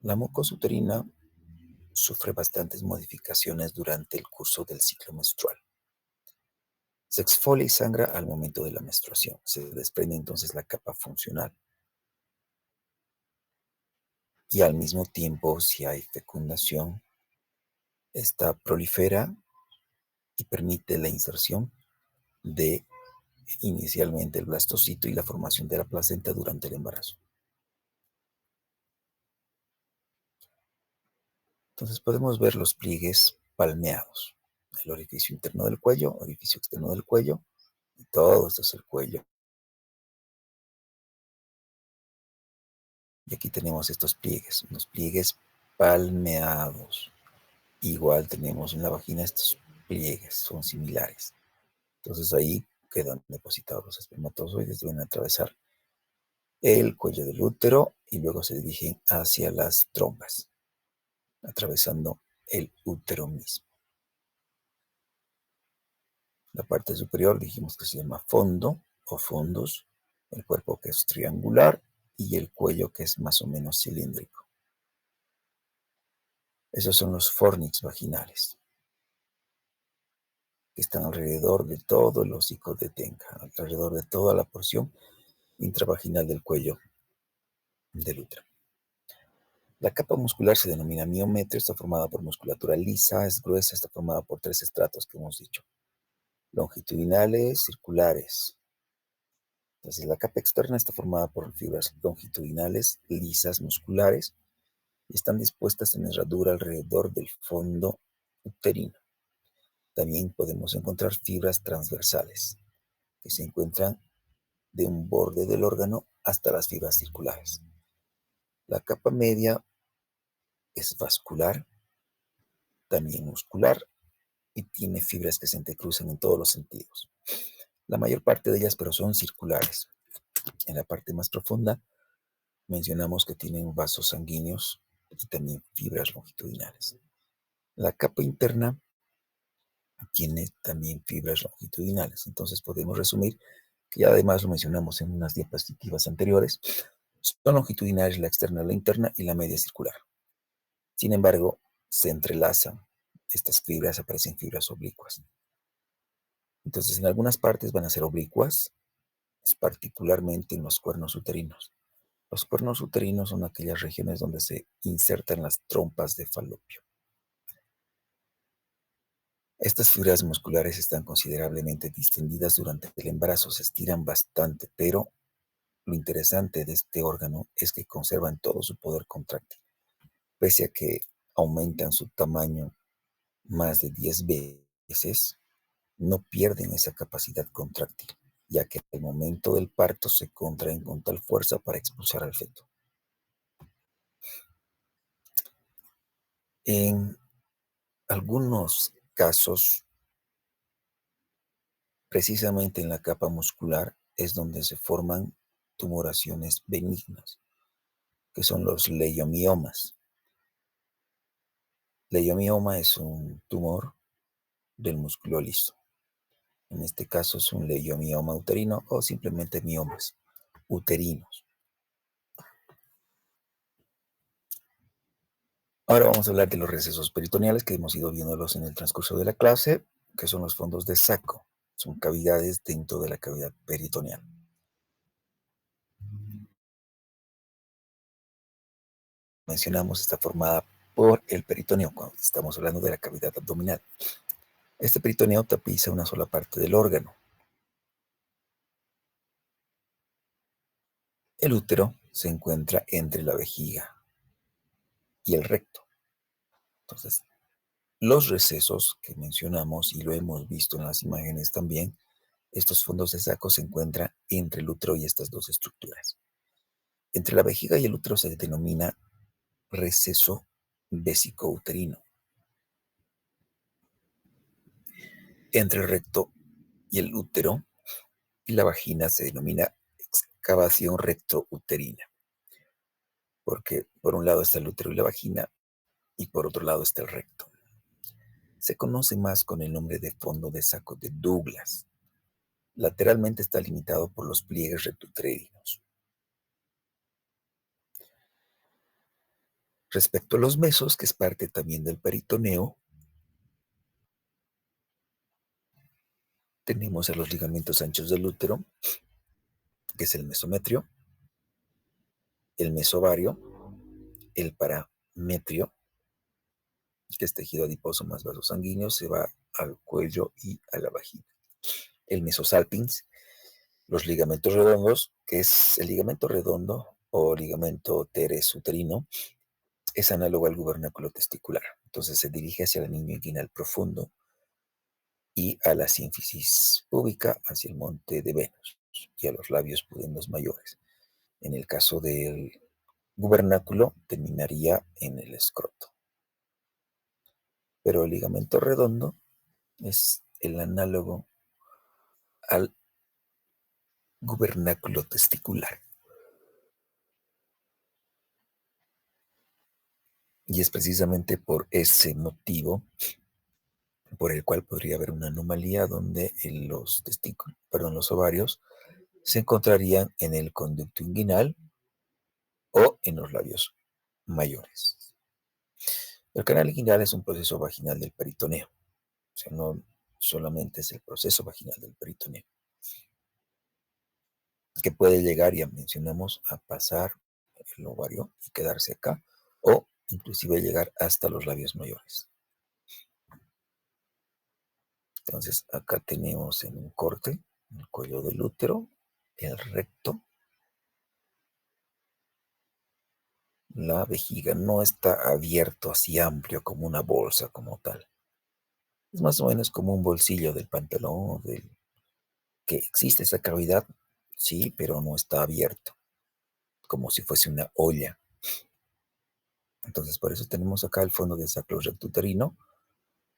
La mucosa uterina sufre bastantes modificaciones durante el curso del ciclo menstrual. Se exfolia y sangra al momento de la menstruación. Se desprende entonces la capa funcional. Y al mismo tiempo, si hay fecundación, esta prolifera y permite la inserción de inicialmente el blastocito y la formación de la placenta durante el embarazo. Entonces podemos ver los pliegues palmeados. El orificio interno del cuello, orificio externo del cuello, y todo esto es el cuello. Y aquí tenemos estos pliegues, unos pliegues palmeados. Igual tenemos en la vagina estos pliegues, son similares. Entonces ahí quedan depositados los espermatozoides, deben atravesar el cuello del útero y luego se dirigen hacia las trompas, atravesando el útero mismo. La parte superior dijimos que se llama fondo o fundus, el cuerpo que es triangular y el cuello que es más o menos cilíndrico. Esos son los fornix vaginales, que están alrededor de todo el hocico de Tenca, alrededor de toda la porción intravaginal del cuello del útero. La capa muscular se denomina miometrio, está formada por musculatura lisa, es gruesa, está formada por 3 estratos que hemos dicho, longitudinales, circulares. Entonces la capa externa está formada por fibras longitudinales, lisas, musculares, y están dispuestas en herradura alrededor del fondo uterino. También podemos encontrar fibras transversales, que se encuentran de un borde del órgano hasta las fibras circulares. La capa media es vascular, también muscular, y tiene fibras que se entrecruzan en todos los sentidos. La mayor parte de ellas, pero son circulares. En la parte más profunda mencionamos que tienen vasos sanguíneos y también fibras longitudinales. La capa interna tiene también fibras longitudinales. Entonces podemos resumir que ya además lo mencionamos en unas diapositivas anteriores, son longitudinales la externa, la interna y la media circular. Sin embargo, se entrelazan. Estas fibras, aparecen fibras oblicuas. Entonces, en algunas partes van a ser oblicuas, particularmente en los cuernos uterinos. Los cuernos uterinos son aquellas regiones donde se insertan las trompas de falopio. Estas fibras musculares están considerablemente distendidas durante el embarazo, se estiran bastante, pero lo interesante de este órgano es que conservan todo su poder contráctil, pese a que aumentan su tamaño más de 10 veces, no pierden esa capacidad contráctil, ya que al momento del parto se contraen con tal fuerza para expulsar al feto. En algunos casos, precisamente en la capa muscular, es donde se forman tumoraciones benignas, que son los leiomiomas. Leiomioma es un tumor del músculo liso. En este caso es un leiomioma uterino o simplemente miomas uterinos. Ahora vamos a hablar de los recesos peritoneales que hemos ido viéndolos en el transcurso de la clase, que son los fondos de saco. Son cavidades dentro de la cavidad peritoneal. Mencionamos está formada por el peritoneo cuando estamos hablando de la cavidad abdominal. Este peritoneo tapiza una sola parte del órgano. El útero se encuentra entre la vejiga y el recto. Entonces, Los recesos que mencionamos, y lo hemos visto en las imágenes también, estos fondos de saco se encuentran entre el útero y estas dos estructuras. Entre la vejiga y el útero se denomina receso vesicouterino. Entre el recto y el útero y la vagina se denomina excavación rectouterina, porque por un lado está el útero y la vagina y por otro lado está el recto. Se conoce más con el nombre de fondo de saco de Douglas. Lateralmente está limitado por los pliegues rectouterinos. Respecto a los mesos, que es parte también del peritoneo, tenemos a los ligamentos anchos del útero, que es el mesometrio, el mesovario, el parametrio, que es tejido adiposo más vasos sanguíneos, se va al cuello y a la vagina. El mesosalpinx, los ligamentos redondos, que es el ligamento redondo o ligamento teres uterino, es análogo al gubernáculo testicular. Entonces se dirige hacia el niño inguinal profundo y a la sínfisis púbica hacia el monte de Venus y a los labios pudendos mayores. En el caso del gubernáculo terminaría en el escroto. Pero el ligamento redondo es el análogo al gubernáculo testicular. Y es precisamente por ese motivo por el cual podría haber una anomalía donde los testículos, los ovarios se encontrarían en el conducto inguinal o en los labios mayores. El canal inguinal es un proceso vaginal del peritoneo, o sea, no solamente es el proceso vaginal del peritoneo, que puede llegar, ya mencionamos, a pasar el ovario y quedarse acá, o inclusive llegar hasta los labios mayores. Entonces, acá tenemos en un corte el cuello del útero, el recto, la vejiga. No está abierto así amplio como una bolsa como tal. Es más o menos como un bolsillo del pantalón, que existe esa cavidad, sí, pero no está abierto, como si fuese una olla. Entonces, por eso tenemos acá el fondo de saco rectouterino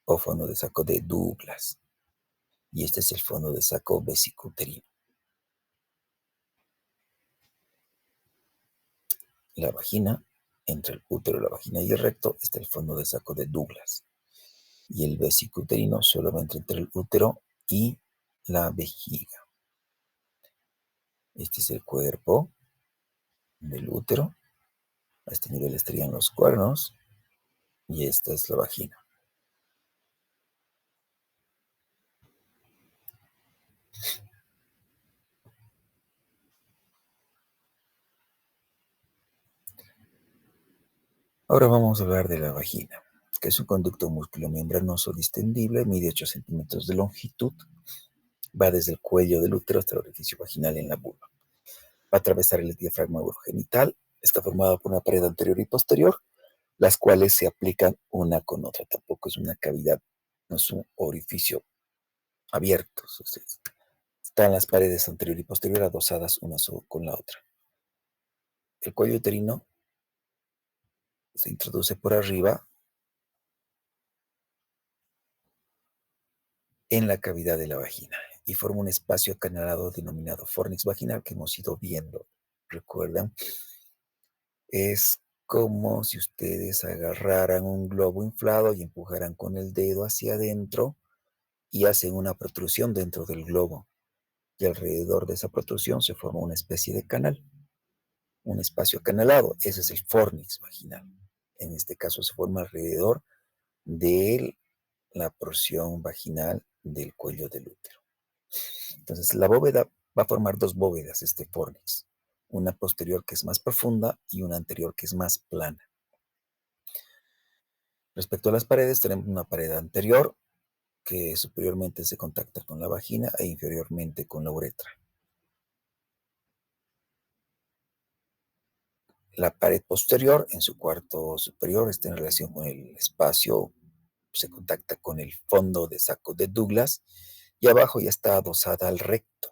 o fondo de saco de Douglas. Y este es el fondo de saco vesicouterino. La vagina, entre el útero, la vagina y el recto, está el fondo de saco de Douglas. Y el vesicouterino solamente entre el útero y la vejiga. Este es el cuerpo del útero. A este nivel estarían los cuernos. Y esta es la vagina. Ahora vamos a hablar de la vagina, que es un conducto musculomembranoso distendible, mide 8 centímetros de longitud, va desde el cuello del útero hasta el orificio vaginal en la vulva. Va a atravesar el diafragma urogenital, está formado por una pared anterior y posterior, las cuales se aplican una con otra. Tampoco es una cavidad, no es un orificio abierto. O sea, están las paredes anterior y posterior adosadas una con la otra. El cuello uterino se introduce por arriba en la cavidad de la vagina y forma un espacio acanalado denominado fornix vaginal que hemos ido viendo. ¿Recuerdan? Es como si ustedes agarraran un globo inflado y empujaran con el dedo hacia adentro y hacen una protrusión dentro del globo. Y alrededor de esa protrusión se forma una especie de canal, un espacio acanalado. Ese es el fornix vaginal. En este caso se forma alrededor de la porción vaginal del cuello del útero. Entonces, la bóveda va a formar dos bóvedas, este fornix. Una posterior que es más profunda y una anterior que es más plana. Respecto a las paredes, tenemos una pared anterior que superiormente se contacta con la vagina e inferiormente con la uretra. La pared posterior, en su cuarto superior, está en relación con el espacio se contacta con el fondo de saco de Douglas y abajo ya está adosada al recto.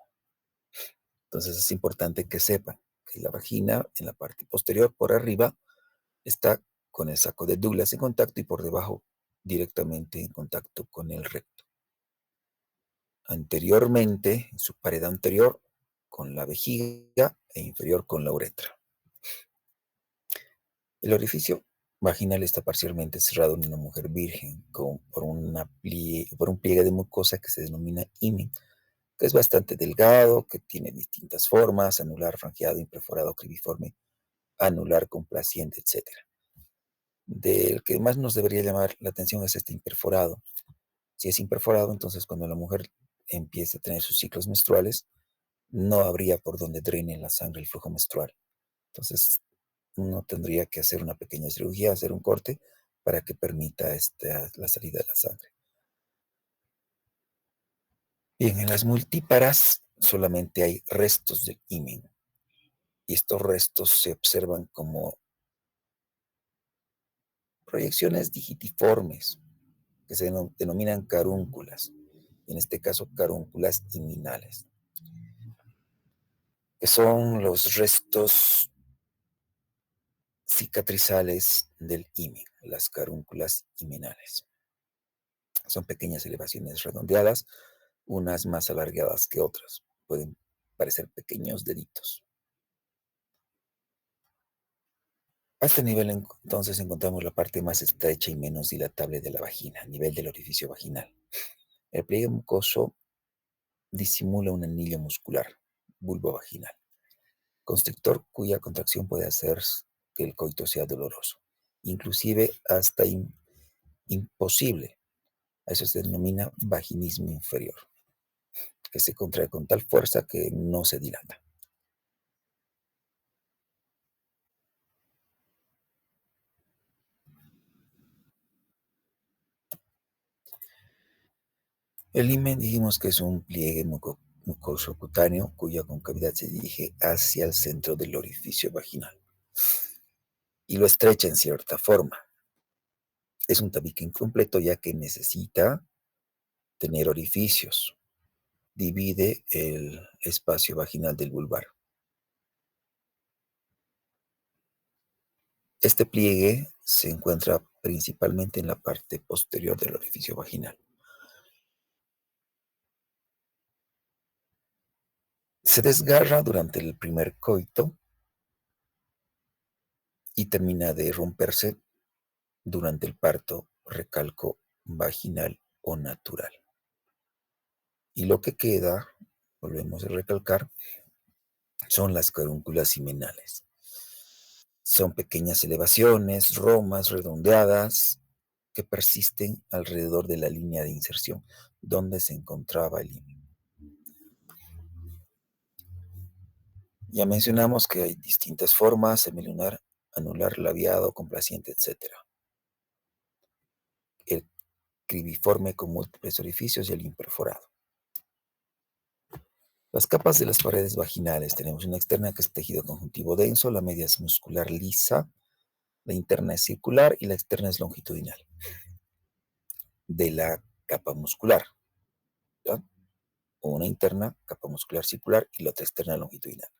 Entonces es importante que sepan que la vagina en la parte posterior, por arriba, está con el saco de Douglas en contacto y por debajo directamente en contacto con el recto. Anteriormente, en su pared anterior, con la vejiga e inferior con la uretra. El orificio vaginal está parcialmente cerrado en una mujer virgen por un pliegue de mucosa que se denomina himen, que es bastante delgado, que tiene distintas formas: anular, franjeado, imperforado, cribiforme, anular, complaciente, etc. Del que más nos debería llamar la atención es este imperforado. Si es imperforado, entonces cuando la mujer empiece a tener sus ciclos menstruales, no habría por donde drene la sangre, el flujo menstrual. Entonces, uno tendría que hacer una pequeña cirugía, hacer un corte para que permita la salida de la sangre. Bien, en las multíparas solamente hay restos del himen y estos restos se observan como proyecciones digitiformes que se denominan carúnculas, en este caso carúnculas himinales, que son los restos cicatrizales del himen, las carúnculas himenales. Son pequeñas elevaciones redondeadas, unas más alargadas que otras. Pueden parecer pequeños deditos. A este nivel entonces encontramos la parte más estrecha y menos dilatable de la vagina, a nivel del orificio vaginal. El pliegue mucoso disimula un anillo muscular, bulbo vaginal, constrictor cuya contracción puede hacer que el coito sea doloroso, inclusive hasta imposible. A eso se denomina vaginismo inferior, que se contrae con tal fuerza que no se dilata. El himen dijimos que es un pliegue mucoso cutáneo cuya concavidad se dirige hacia el centro del orificio vaginal y lo estrecha en cierta forma. Es un tabique incompleto ya que necesita tener orificios. Divide el espacio vaginal del vulvar. Este pliegue se encuentra principalmente en la parte posterior del orificio vaginal. Se desgarra durante el primer coito y termina de romperse durante el parto, recalco, vaginal o natural. Y lo que queda, volvemos a recalcar, son las carúnculas himenales. Son pequeñas elevaciones, romas redondeadas que persisten alrededor de la línea de inserción donde se encontraba el himen. Ya mencionamos que hay distintas formas: semilunar, anular, labiado, complaciente, etc. El cribiforme con múltiples orificios y el imperforado. Las capas de las paredes vaginales: tenemos una externa que es tejido conjuntivo denso, la media es muscular lisa, la interna es circular y la externa es longitudinal. De la capa muscular, ¿ya? Una interna, capa muscular circular, y la otra externa longitudinal.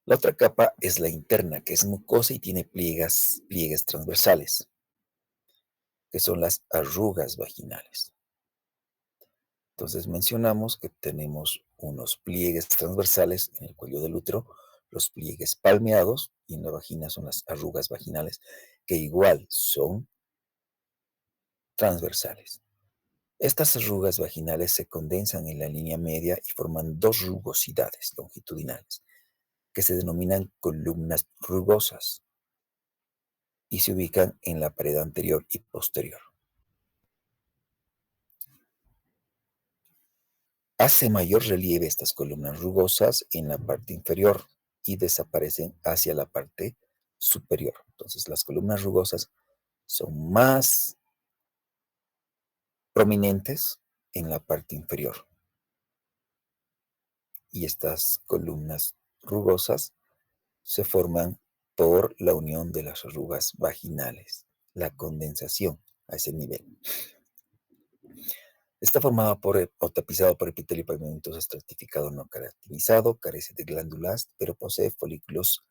La otra capa es la interna, que es mucosa y tiene pliegues transversales, que son las arrugas vaginales. Entonces mencionamos que tenemos unos pliegues transversales en el cuello del útero, los pliegues palmeados, y en la vagina son las arrugas vaginales, que igual son transversales. Estas arrugas vaginales se condensan en la línea media y forman dos rugosidades longitudinales, que se denominan columnas rugosas, y se ubican en la pared anterior y posterior. Hace mayor relieve estas columnas rugosas en la parte inferior y desaparecen hacia la parte superior. Entonces, las columnas rugosas son más prominentes en la parte inferior. Y estas columnas rugosas se forman por la unión de las arrugas vaginales, la condensación a ese nivel. Está formada o tapizado por epitelio pavimento estratificado no queratinizado, carece de glándulas, pero posee folículos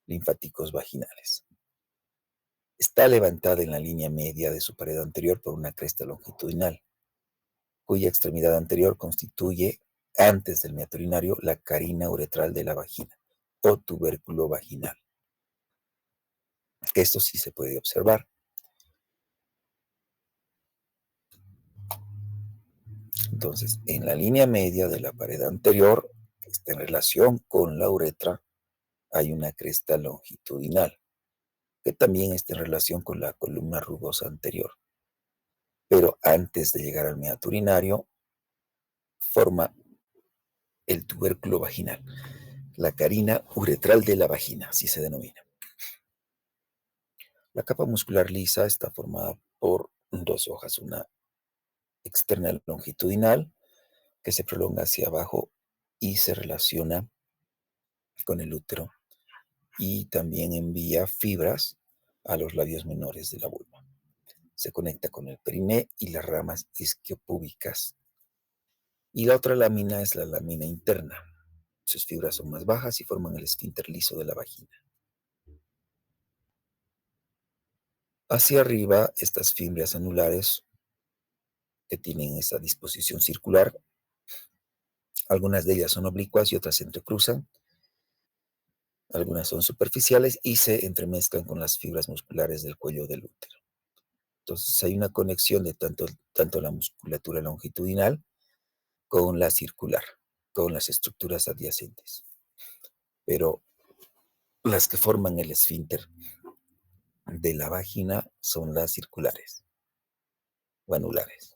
linfáticos vaginales. Está levantada en la línea media de su pared anterior por una cresta longitudinal, cuya extremidad anterior constituye, antes del meato urinario, la carina uretral de la vagina o tubérculo vaginal. Esto sí se puede observar. Entonces, en la línea media de la pared anterior, que está en relación con la uretra, hay una cresta longitudinal, que también está en relación con la columna rugosa anterior. Pero antes de llegar al meato urinario, forma el tubérculo vaginal, la carina uretral de la vagina, así se denomina. La capa muscular lisa está formada por dos hojas, una externa longitudinal que se prolonga hacia abajo y se relaciona con el útero y también envía fibras a los labios menores de la vulva. Se conecta con el periné y las ramas isquiopúbicas. Y la otra lámina es la lámina interna. Sus fibras son más bajas y forman el esfínter liso de la vagina. Hacia arriba, estas fibras anulares que tienen esa disposición circular, algunas de ellas son oblicuas y otras se entrecruzan, algunas son superficiales y se entremezclan con las fibras musculares del cuello del útero. Entonces hay una conexión de tanto la musculatura longitudinal con la circular, con las estructuras adyacentes. Pero las que forman el esfínter de la vagina son las circulares o anulares.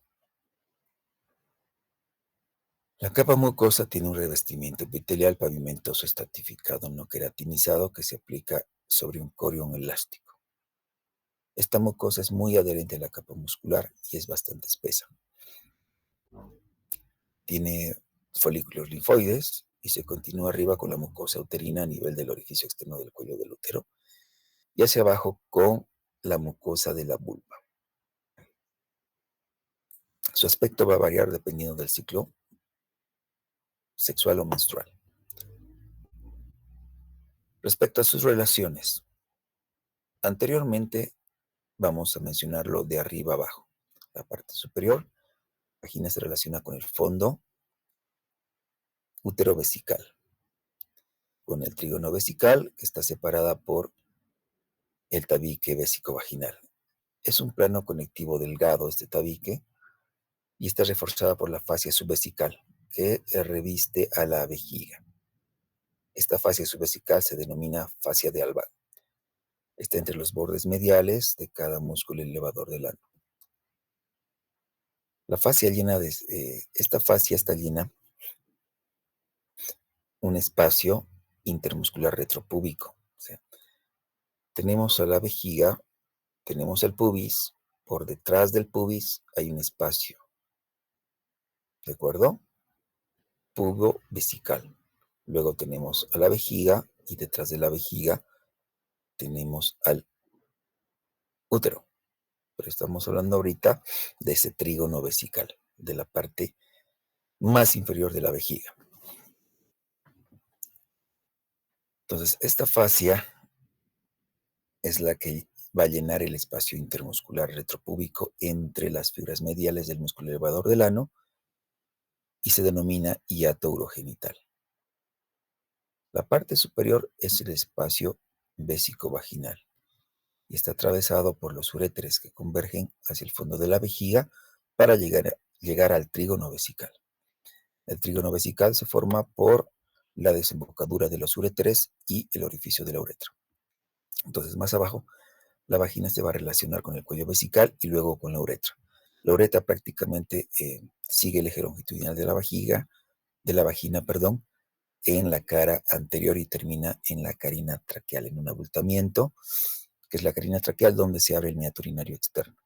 La capa mucosa tiene un revestimiento epitelial pavimentoso estratificado no queratinizado que se aplica sobre un corión elástico. Esta mucosa es muy adherente a la capa muscular y es bastante espesa. Tiene folículos linfoides y se continúa arriba con la mucosa uterina a nivel del orificio externo del cuello del útero y hacia abajo con la mucosa de la vulva. Su aspecto va a variar dependiendo del ciclo sexual o menstrual. Respecto a sus relaciones, anteriormente vamos a mencionarlo de arriba abajo. La parte superior, la vagina se relaciona con el fondo útero-vesical, con el trígono vesical que está separada por el tabique vésico-vaginal. Es un plano conectivo delgado este tabique y está reforzada por la fascia subvesical que reviste a la vejiga. Esta fascia subvesical se denomina fascia de Albán. Está entre los bordes mediales de cada músculo elevador del ano. Esta fascia está llena un espacio intermuscular retropúbico. O sea, tenemos a la vejiga, tenemos el pubis, por detrás del pubis hay un espacio, ¿de acuerdo? Pubo vesical. Luego tenemos a la vejiga y detrás de la vejiga tenemos al útero. Pero estamos hablando ahorita de ese trígono vesical, de la parte más inferior de la vejiga. Entonces, esta fascia es la que va a llenar el espacio intermuscular retropúbico entre las fibras mediales del músculo elevador del ano y se denomina hiato urogenital. La parte superior es el espacio vésico-vaginal y está atravesado por los uréteres que convergen hacia el fondo de la vejiga para llegar al trígono vesical. El trígono vesical se forma por la desembocadura de los uréteres y el orificio de la uretra. Entonces, más abajo, la vagina se va a relacionar con el cuello vesical y luego con la uretra. La uretra prácticamente sigue el eje longitudinal de la vagina, en la cara anterior y termina en la carina traqueal, en un abultamiento, que es la carina traqueal donde se abre el meato urinario externo.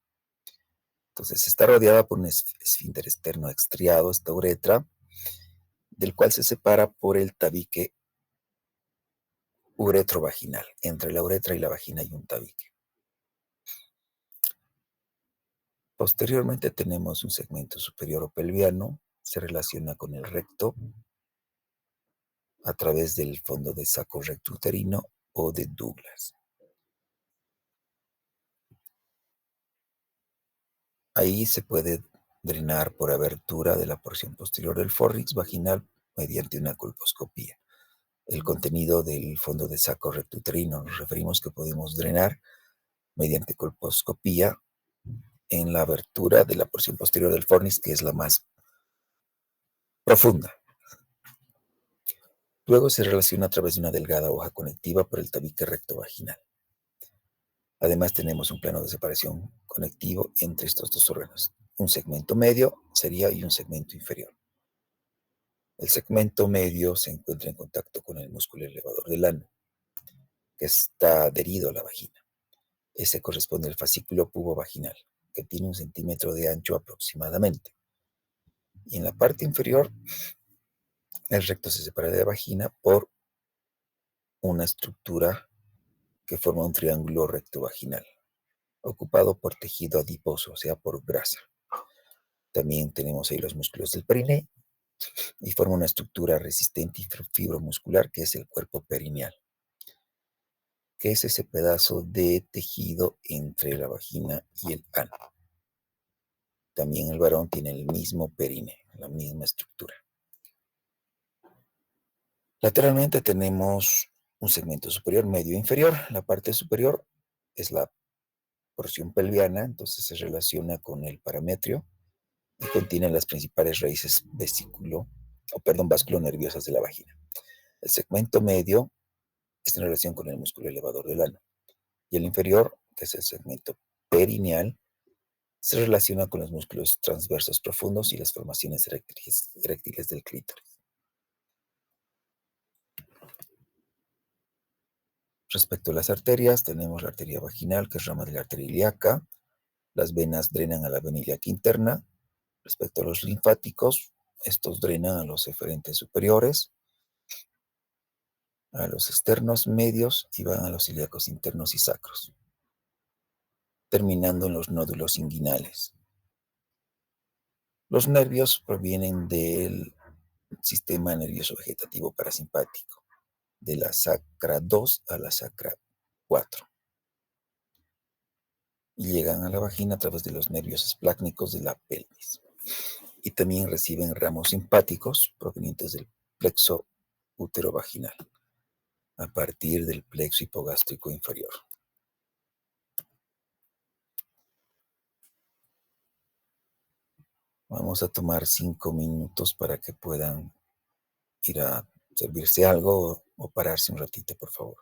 Entonces, está rodeada por un esfínter externo extriado, esta uretra, del cual se separa por el tabique uretrovaginal. Entre la uretra y la vagina hay un tabique. Posteriormente tenemos un segmento superior o pelviano, se relaciona con el recto a través del fondo de saco recto uterino o de Douglas. Ahí se puede drenar por abertura de la porción posterior del fornix vaginal mediante una colposcopía. El contenido del fondo de saco recto uterino nos referimos que podemos drenar mediante colposcopía en la abertura de la porción posterior del fornix, que es la más profunda. Luego se relaciona a través de una delgada hoja conectiva por el tabique recto vaginal. Además tenemos un plano de separación conectivo entre estos dos órganos. Un segmento medio sería y un segmento inferior. El segmento medio se encuentra en contacto con el músculo elevador del ano, que está adherido a la vagina. Ese corresponde al fascículo pubovaginal, que tiene 1 centímetro de ancho aproximadamente. Y en la parte inferior, el recto se separa de la vagina por una estructura que forma un triángulo recto vaginal, ocupado por tejido adiposo, o sea, por grasa. También tenemos ahí los músculos del periné y forma una estructura resistente y fibromuscular que es el cuerpo perineal, que es ese pedazo de tejido entre la vagina y el ano. También el varón tiene el mismo perine, la misma estructura. Lateralmente tenemos un segmento superior, medio e inferior. La parte superior es la porción pelviana, entonces se relaciona con el parametrio y contiene las principales raíces vasculonerviosas de la vagina. El segmento medio está en relación con el músculo elevador del ano. Y el inferior, que es el segmento perineal, se relaciona con los músculos transversos profundos y las formaciones eréctiles del clítoris. Respecto a las arterias, tenemos la arteria vaginal, que es rama de la arteria ilíaca. Las venas drenan a la vena ilíaca interna. Respecto a los linfáticos, estos drenan a los eferentes superiores, a los externos medios y van a los ilíacos internos y sacros, terminando en los nódulos inguinales. Los nervios provienen del sistema nervioso vegetativo parasimpático, de la sacra 2 a la sacra 4, y llegan a la vagina a través de los nervios esplácnicos de la pelvis. Y también reciben ramos simpáticos provenientes del plexo uterovaginal, a partir del plexo hipogástrico inferior. Vamos a tomar 5 minutos para que puedan ir a servirse algo o pararse un ratito, por favor.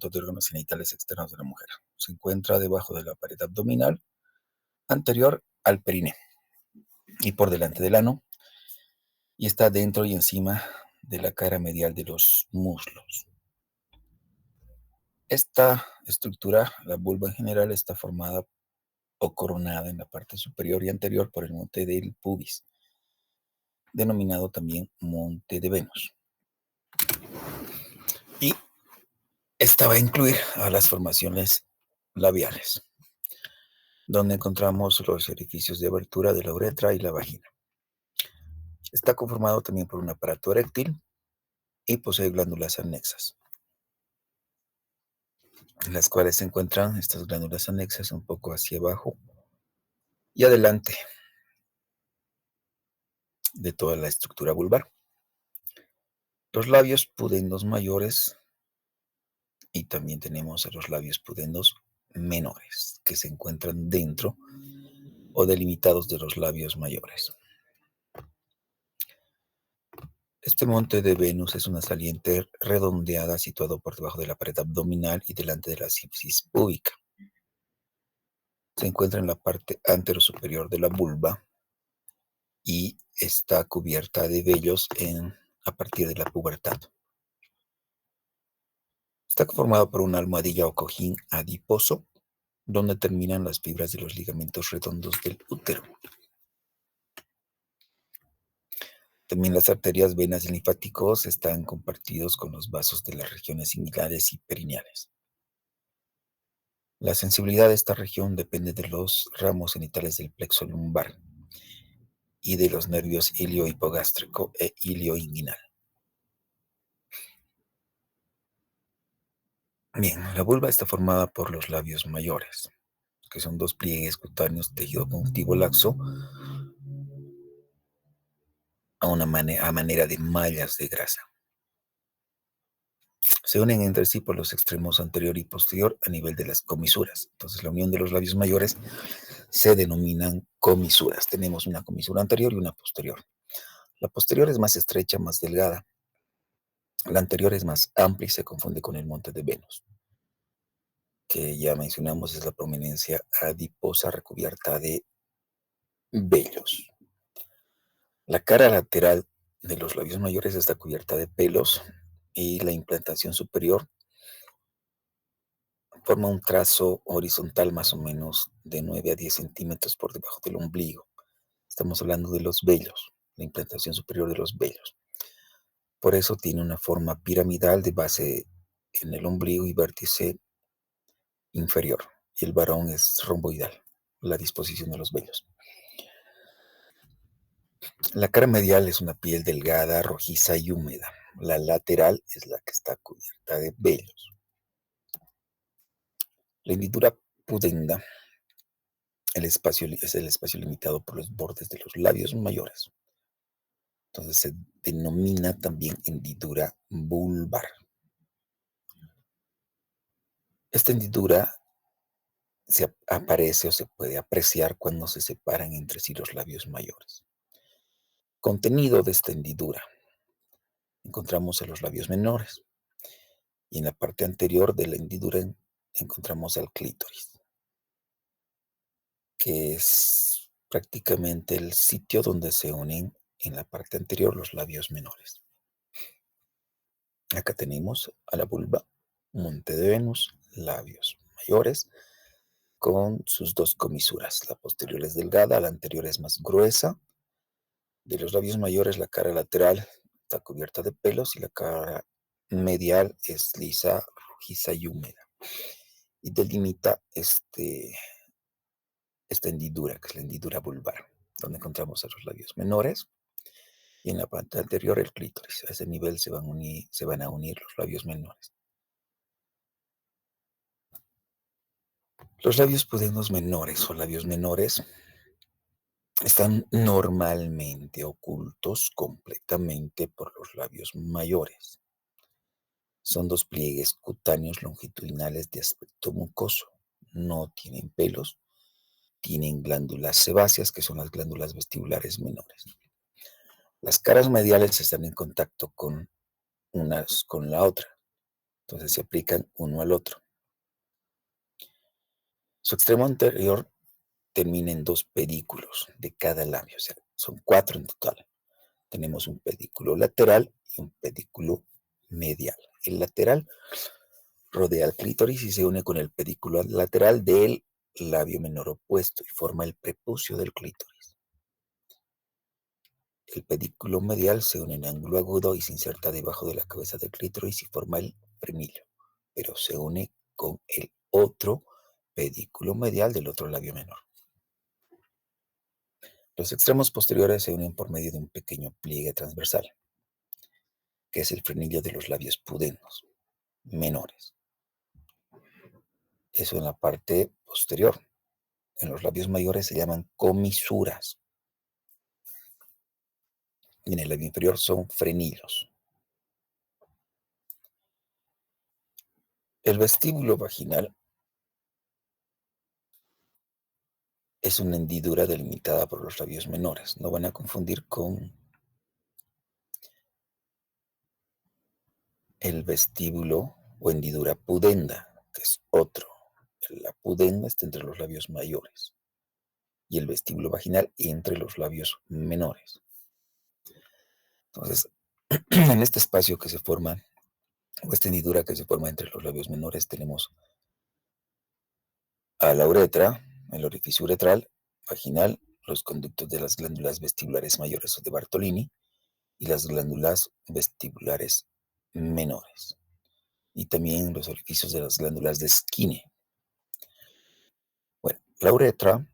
De órganos genitales externos de la mujer. Se encuentra debajo de la pared abdominal, anterior al periné y por delante del ano, y está dentro y encima de la cara medial de los muslos. Esta estructura, la vulva en general, está formada o coronada en la parte superior y anterior por el monte del pubis, denominado también monte de Venus. Y esta va a incluir a las formaciones labiales, donde encontramos los orificios de abertura de la uretra y la vagina. Está conformado también por un aparato eréctil y posee glándulas anexas, en las cuales se encuentran estas glándulas anexas un poco hacia abajo y adelante de toda la estructura vulvar. Los labios pudendos mayores Y también tenemos a los labios pudendos menores, que se encuentran dentro o delimitados de los labios mayores. Este monte de Venus es una saliente redondeada situado por debajo de la pared abdominal y delante de la sínfisis púbica. Se encuentra en la parte anterosuperior de la vulva y está cubierta de vellos a partir de la pubertad. Está formado por una almohadilla o cojín adiposo, donde terminan las fibras de los ligamentos redondos del útero. También las arterias, venas y linfáticos están compartidos con los vasos de las regiones inguinales y perineales. La sensibilidad de esta región depende de los ramos genitales del plexo lumbar y de los nervios ilio-hipogástrico e ilio-inguinal. Bien, la vulva está formada por los labios mayores, que son dos pliegues cutáneos tejido conjuntivo laxo a manera de mallas de grasa. Se unen entre sí por los extremos anterior y posterior a nivel de las comisuras. Entonces, la unión de los labios mayores se denominan comisuras. Tenemos una comisura anterior y una posterior. La posterior es más estrecha, más delgada. La anterior es más amplia y se confunde con el monte de Venus, que ya mencionamos es la prominencia adiposa recubierta de vellos. La cara lateral de los labios mayores está cubierta de pelos y la implantación superior forma un trazo horizontal más o menos de 9 a 10 centímetros por debajo del ombligo. Estamos hablando de los vellos, la implantación superior de los vellos. Por eso tiene una forma piramidal de base en el ombligo y vértice inferior. Y el varón es romboidal, la disposición de los vellos. La cara medial es una piel delgada, rojiza y húmeda. La lateral es la que está cubierta de vellos. La hendidura pudenda es el espacio limitado por los bordes de los labios mayores. Entonces se denomina también hendidura vulvar. Esta hendidura aparece o se puede apreciar cuando se separan entre sí los labios mayores. Contenido de esta hendidura. Encontramos a los labios menores y en la parte anterior de la hendidura encontramos al clítoris, que es prácticamente el sitio donde se unen en la parte anterior los labios menores. Acá tenemos a la vulva, monte de Venus, labios mayores con sus dos comisuras. La posterior es delgada, la anterior es más gruesa. De los labios mayores, la cara lateral está cubierta de pelos y la cara medial es lisa, rojiza y húmeda. Y delimita esta hendidura, que es la hendidura vulvar, donde encontramos a los labios menores y en la parte anterior el clítoris. A ese nivel se van a unir los labios menores. Los labios pudendos menores o labios menores están normalmente ocultos completamente por los labios mayores. Son dos pliegues cutáneos longitudinales de aspecto mucoso. No tienen pelos, tienen glándulas sebáceas, que son las glándulas vestibulares menores. Las caras mediales están en contacto con la otra, entonces se aplican uno al otro. Su extremo anterior termina en dos pedículos de cada labio, o sea, son 4 en total. Tenemos un pedículo lateral y un pedículo medial. El lateral rodea el clítoris y se une con el pedículo lateral del labio menor opuesto y forma el prepucio del clítoris. El pedículo medial se une en ángulo agudo y se inserta debajo de la cabeza del clítoris y forma el frenilio, pero se une con el otro pedículo medial del otro labio menor. Los extremos posteriores se unen por medio de un pequeño pliegue transversal, que es el frenillo de los labios pudendos menores. Eso en la parte posterior. En los labios mayores se llaman comisuras. Y en el labio inferior son frenillos. El vestíbulo vaginal es una hendidura delimitada por los labios menores. No van a confundir con el vestíbulo o hendidura pudenda, que es otro. La pudenda está entre los labios mayores y el vestíbulo vaginal entre los labios menores. Entonces, en este espacio que se forma, o esta hendidura que se forma entre los labios menores, tenemos a la uretra, el orificio uretral, vaginal, los conductos de las glándulas vestibulares mayores o de Bartolini y las glándulas vestibulares menores. Y también los orificios de las glándulas de Skene. Bueno, la uretra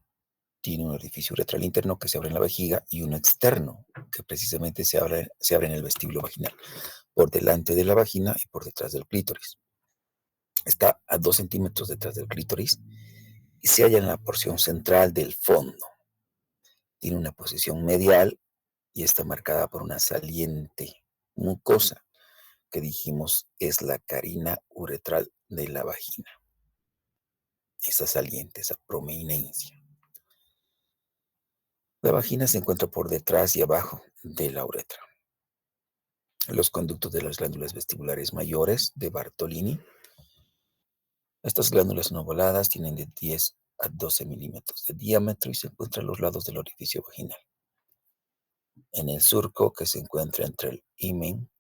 tiene un orificio uretral interno que se abre en la vejiga y uno externo que precisamente se abre en el vestíbulo vaginal, por delante de la vagina y por detrás del clítoris. Está a 2 centímetros detrás del clítoris y se halla en la porción central del fondo. Tiene una posición medial y está marcada por una saliente mucosa que dijimos es la carina uretral de la vagina. Esa saliente, esa prominencia. La vagina se encuentra por detrás y abajo de la uretra. Los conductos de las glándulas vestibulares mayores de Bartolini. Estas glándulas son ovaladas, tienen de 10 a 12 milímetros de diámetro y se encuentran a los lados del orificio vaginal. En el surco que se encuentra entre el himen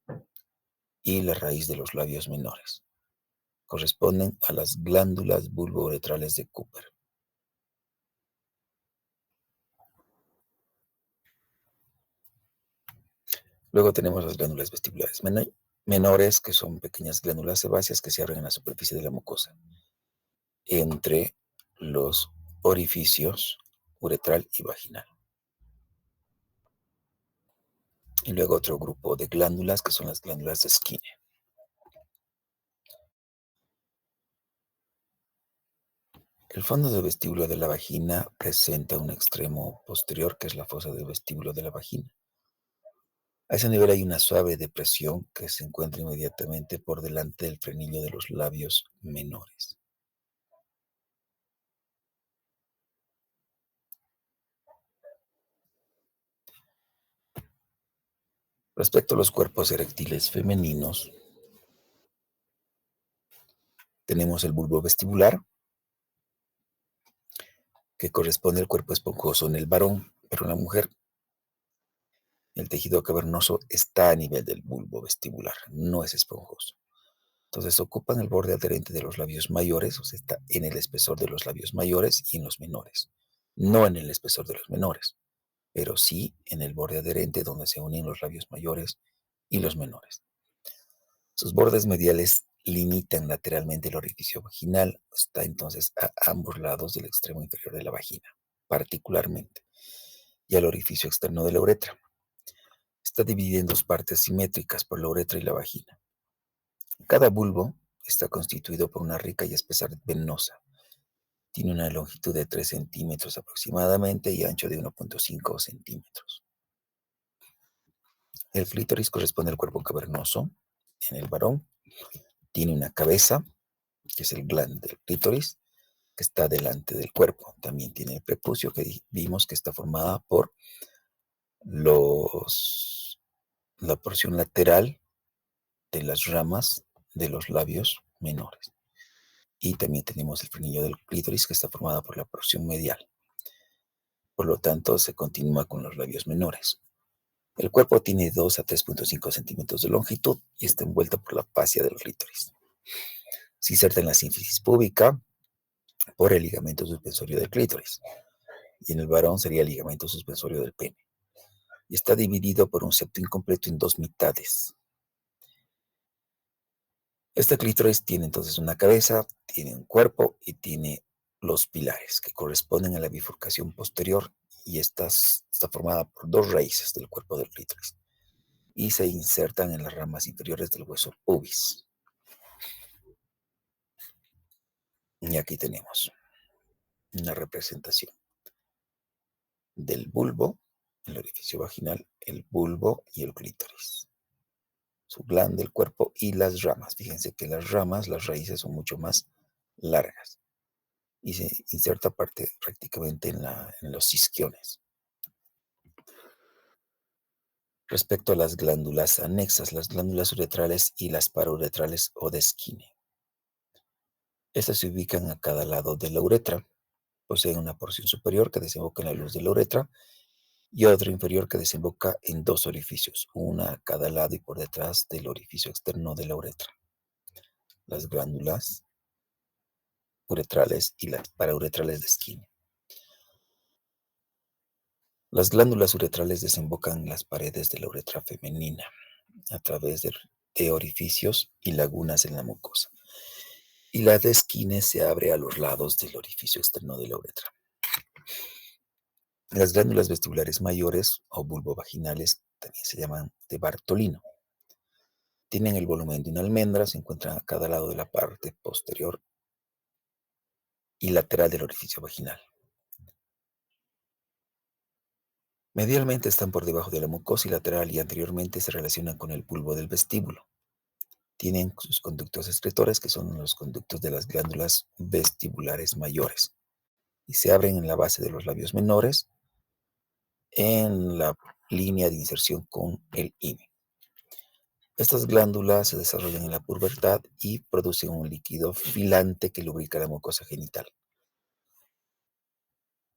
y la raíz de los labios menores. Corresponden a las glándulas vulvouretrales de Cooper. Luego tenemos las glándulas vestibulares menores, que son pequeñas glándulas sebáceas que se abren en la superficie de la mucosa, entre los orificios uretral y vaginal. Y luego otro grupo de glándulas, que son las glándulas de Skene. El fondo del vestíbulo de la vagina presenta un extremo posterior, que es la fosa del vestíbulo de la vagina. A ese nivel hay una suave depresión que se encuentra inmediatamente por delante del frenillo de los labios menores. Respecto a los cuerpos eréctiles femeninos, tenemos el bulbo vestibular, que corresponde al cuerpo esponjoso en el varón, pero en la mujer el tejido cavernoso está a nivel del bulbo vestibular, no es esponjoso. Entonces ocupan el borde adherente de los labios mayores, o sea, está en el espesor de los labios mayores y en los menores. No en el espesor de los menores, pero sí en el borde adherente donde se unen los labios mayores y los menores. Sus bordes mediales limitan lateralmente el orificio vaginal, está entonces a ambos lados del extremo inferior de la vagina, particularmente, y al orificio externo de la uretra. Está dividida en dos partes simétricas por la uretra y la vagina. Cada bulbo está constituido por una rica y espesa red venosa. Tiene una longitud de 3 centímetros aproximadamente y ancho de 1.5 centímetros. El clítoris corresponde al cuerpo cavernoso en el varón. Tiene una cabeza, que es el glande del clítoris, que está delante del cuerpo. También tiene el prepucio, que vimos que está formada por la porción lateral de las ramas de los labios menores. Y también tenemos el frenillo del clítoris, que está formada por la porción medial. Por lo tanto, se continúa con los labios menores. El cuerpo tiene 2 a 3.5 centímetros de longitud y está envuelto por la fascia del clítoris. Se inserta en la sínfisis púbica por el ligamento suspensorio del clítoris. Y en el varón sería el ligamento suspensorio del pene. Y está dividido por un septo incompleto en dos mitades. Este clítoris tiene entonces una cabeza, tiene un cuerpo y tiene los pilares que corresponden a la bifurcación posterior y está formada por dos raíces del cuerpo del clítoris y se insertan en las ramas inferiores del hueso pubis. Y aquí tenemos una representación del bulbo, el orificio vaginal, el bulbo y el clítoris. su glande, el cuerpo y las ramas. Fíjense que las ramas, las raíces son mucho más largas y se inserta prácticamente en los isquiones. Respecto a las glándulas anexas, las glándulas uretrales y las paruretrales o de Skinner. Estas se ubican a cada lado de la uretra. Poseen una porción superior que desemboca en la luz de la uretra y otra inferior que desemboca en dos orificios, una a cada lado y por detrás del orificio externo de la uretra. Las glándulas uretrales y las parauretrales de Skinner. Las glándulas uretrales desembocan en las paredes de la uretra femenina a través de orificios y lagunas en la mucosa. Y la de Skinner se abre a los lados del orificio externo de la uretra. Las glándulas vestibulares mayores o vulvovaginales también se llaman de Bartolino. Tienen el volumen de una almendra, se encuentran a cada lado de la parte posterior y lateral del orificio vaginal. Medialmente están por debajo de la mucosa y lateral y anteriormente se relacionan con el bulbo del vestíbulo. Tienen sus conductos excretores, que son los conductos de las glándulas vestibulares mayores, y se abren en la base de los labios menores, en la línea de inserción con el himen. Estas glándulas se desarrollan en la pubertad y producen un líquido filante que lubrica la mucosa genital.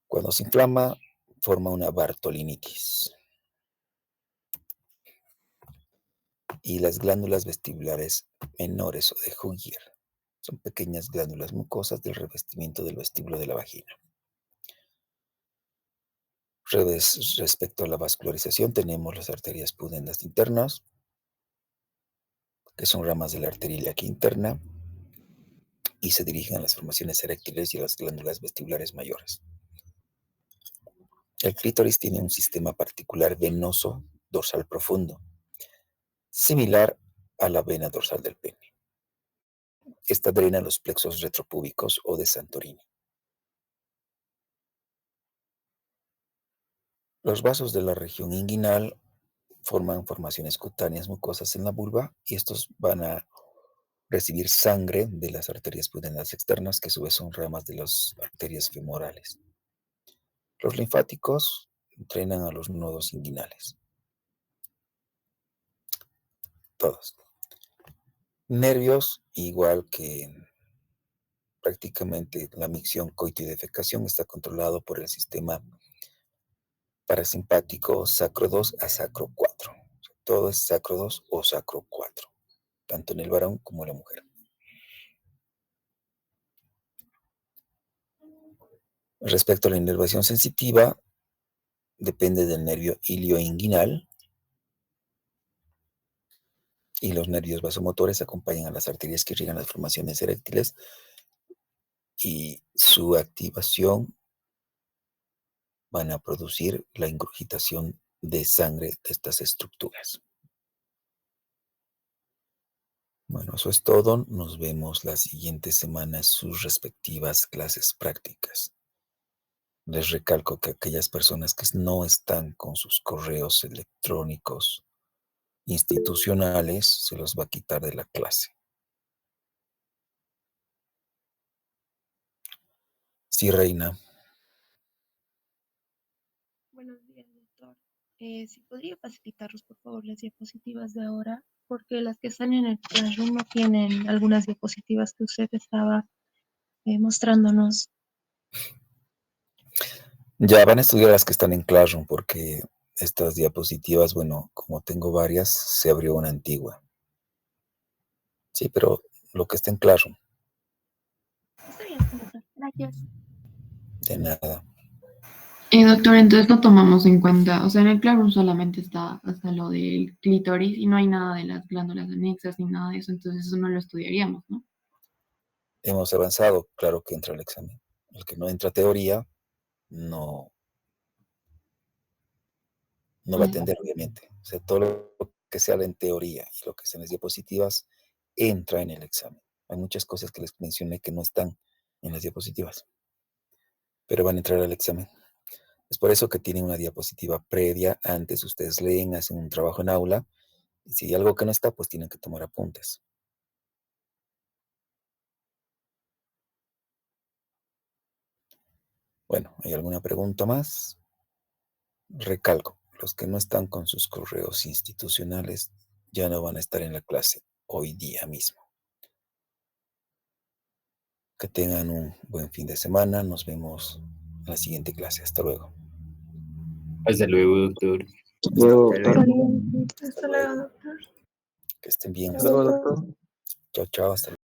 Cuando se inflama, forma una bartolinitis. Y las glándulas vestibulares menores o de Huggier son pequeñas glándulas mucosas del revestimiento del vestíbulo de la vagina. Respecto a la vascularización, tenemos las arterias pudendas internas, que son ramas de la arteria ilíaca interna y se dirigen a las formaciones eréctiles y a las glándulas vestibulares mayores. El clítoris tiene un sistema particular venoso dorsal profundo, similar a la vena dorsal del pene. Esta drena los plexos retropúbicos o de Santorini. Los vasos de la región inguinal forman formaciones cutáneas mucosas en la vulva y estos van a recibir sangre de las arterias pudendas externas, que a su vez son ramas de las arterias femorales. Los linfáticos drenan a los nodos inguinales. Todos. Nervios, igual que prácticamente la micción coito y defecación, está controlado por el sistema parasimpático sacro 2 a sacro 4. Todo es sacro 2 o sacro 4, tanto en el varón como en la mujer. Respecto a la inervación sensitiva, depende del nervio ilioinguinal y los nervios vasomotores acompañan a las arterias que irrigan las formaciones eréctiles y su activación van a producir la ingurgitación de sangre de estas estructuras. Bueno, eso es todo. Nos vemos la siguiente semana en sus respectivas clases prácticas. Les recalco que aquellas personas que no están con sus correos electrónicos institucionales se los va a quitar de la clase. Sí, Reina. Buenos días, doctor. Si podría facilitarnos, por favor, las diapositivas de ahora, porque las que están en el Classroom no tienen algunas diapositivas que usted estaba mostrándonos. Ya van a estudiar las que están en Classroom porque estas diapositivas, bueno, como tengo varias, se abrió una antigua. Sí, pero lo que está en Classroom. Está bien, doctor. Gracias. De nada. Doctor, entonces no tomamos en cuenta, o sea, en el Classroom solamente está hasta lo del clítoris y no hay nada de las glándulas anexas ni nada de eso, entonces eso no lo estudiaríamos, ¿no? Hemos avanzado, claro que entra el examen. El que no entra a teoría, no va a atender, obviamente. O sea, todo lo que se habla en teoría y lo que está en las diapositivas entra en el examen. Hay muchas cosas que les mencioné que no están en las diapositivas, pero van a entrar al examen. Es por eso que tienen una diapositiva previa. Antes ustedes leen, hacen un trabajo en aula Y si hay algo que no está, pues tienen que tomar apuntes. Bueno, ¿hay alguna pregunta más? Recalco, los que no están con sus correos institucionales ya no van a estar en la clase hoy día mismo. Que tengan un buen fin de semana. Nos vemos en la siguiente clase. Hasta luego. Hasta luego, doctor. Luego, Hasta doctor. luego. Hasta luego, doctor. Que estén bien. Hasta luego, doctor. Chao, chao. Hasta luego.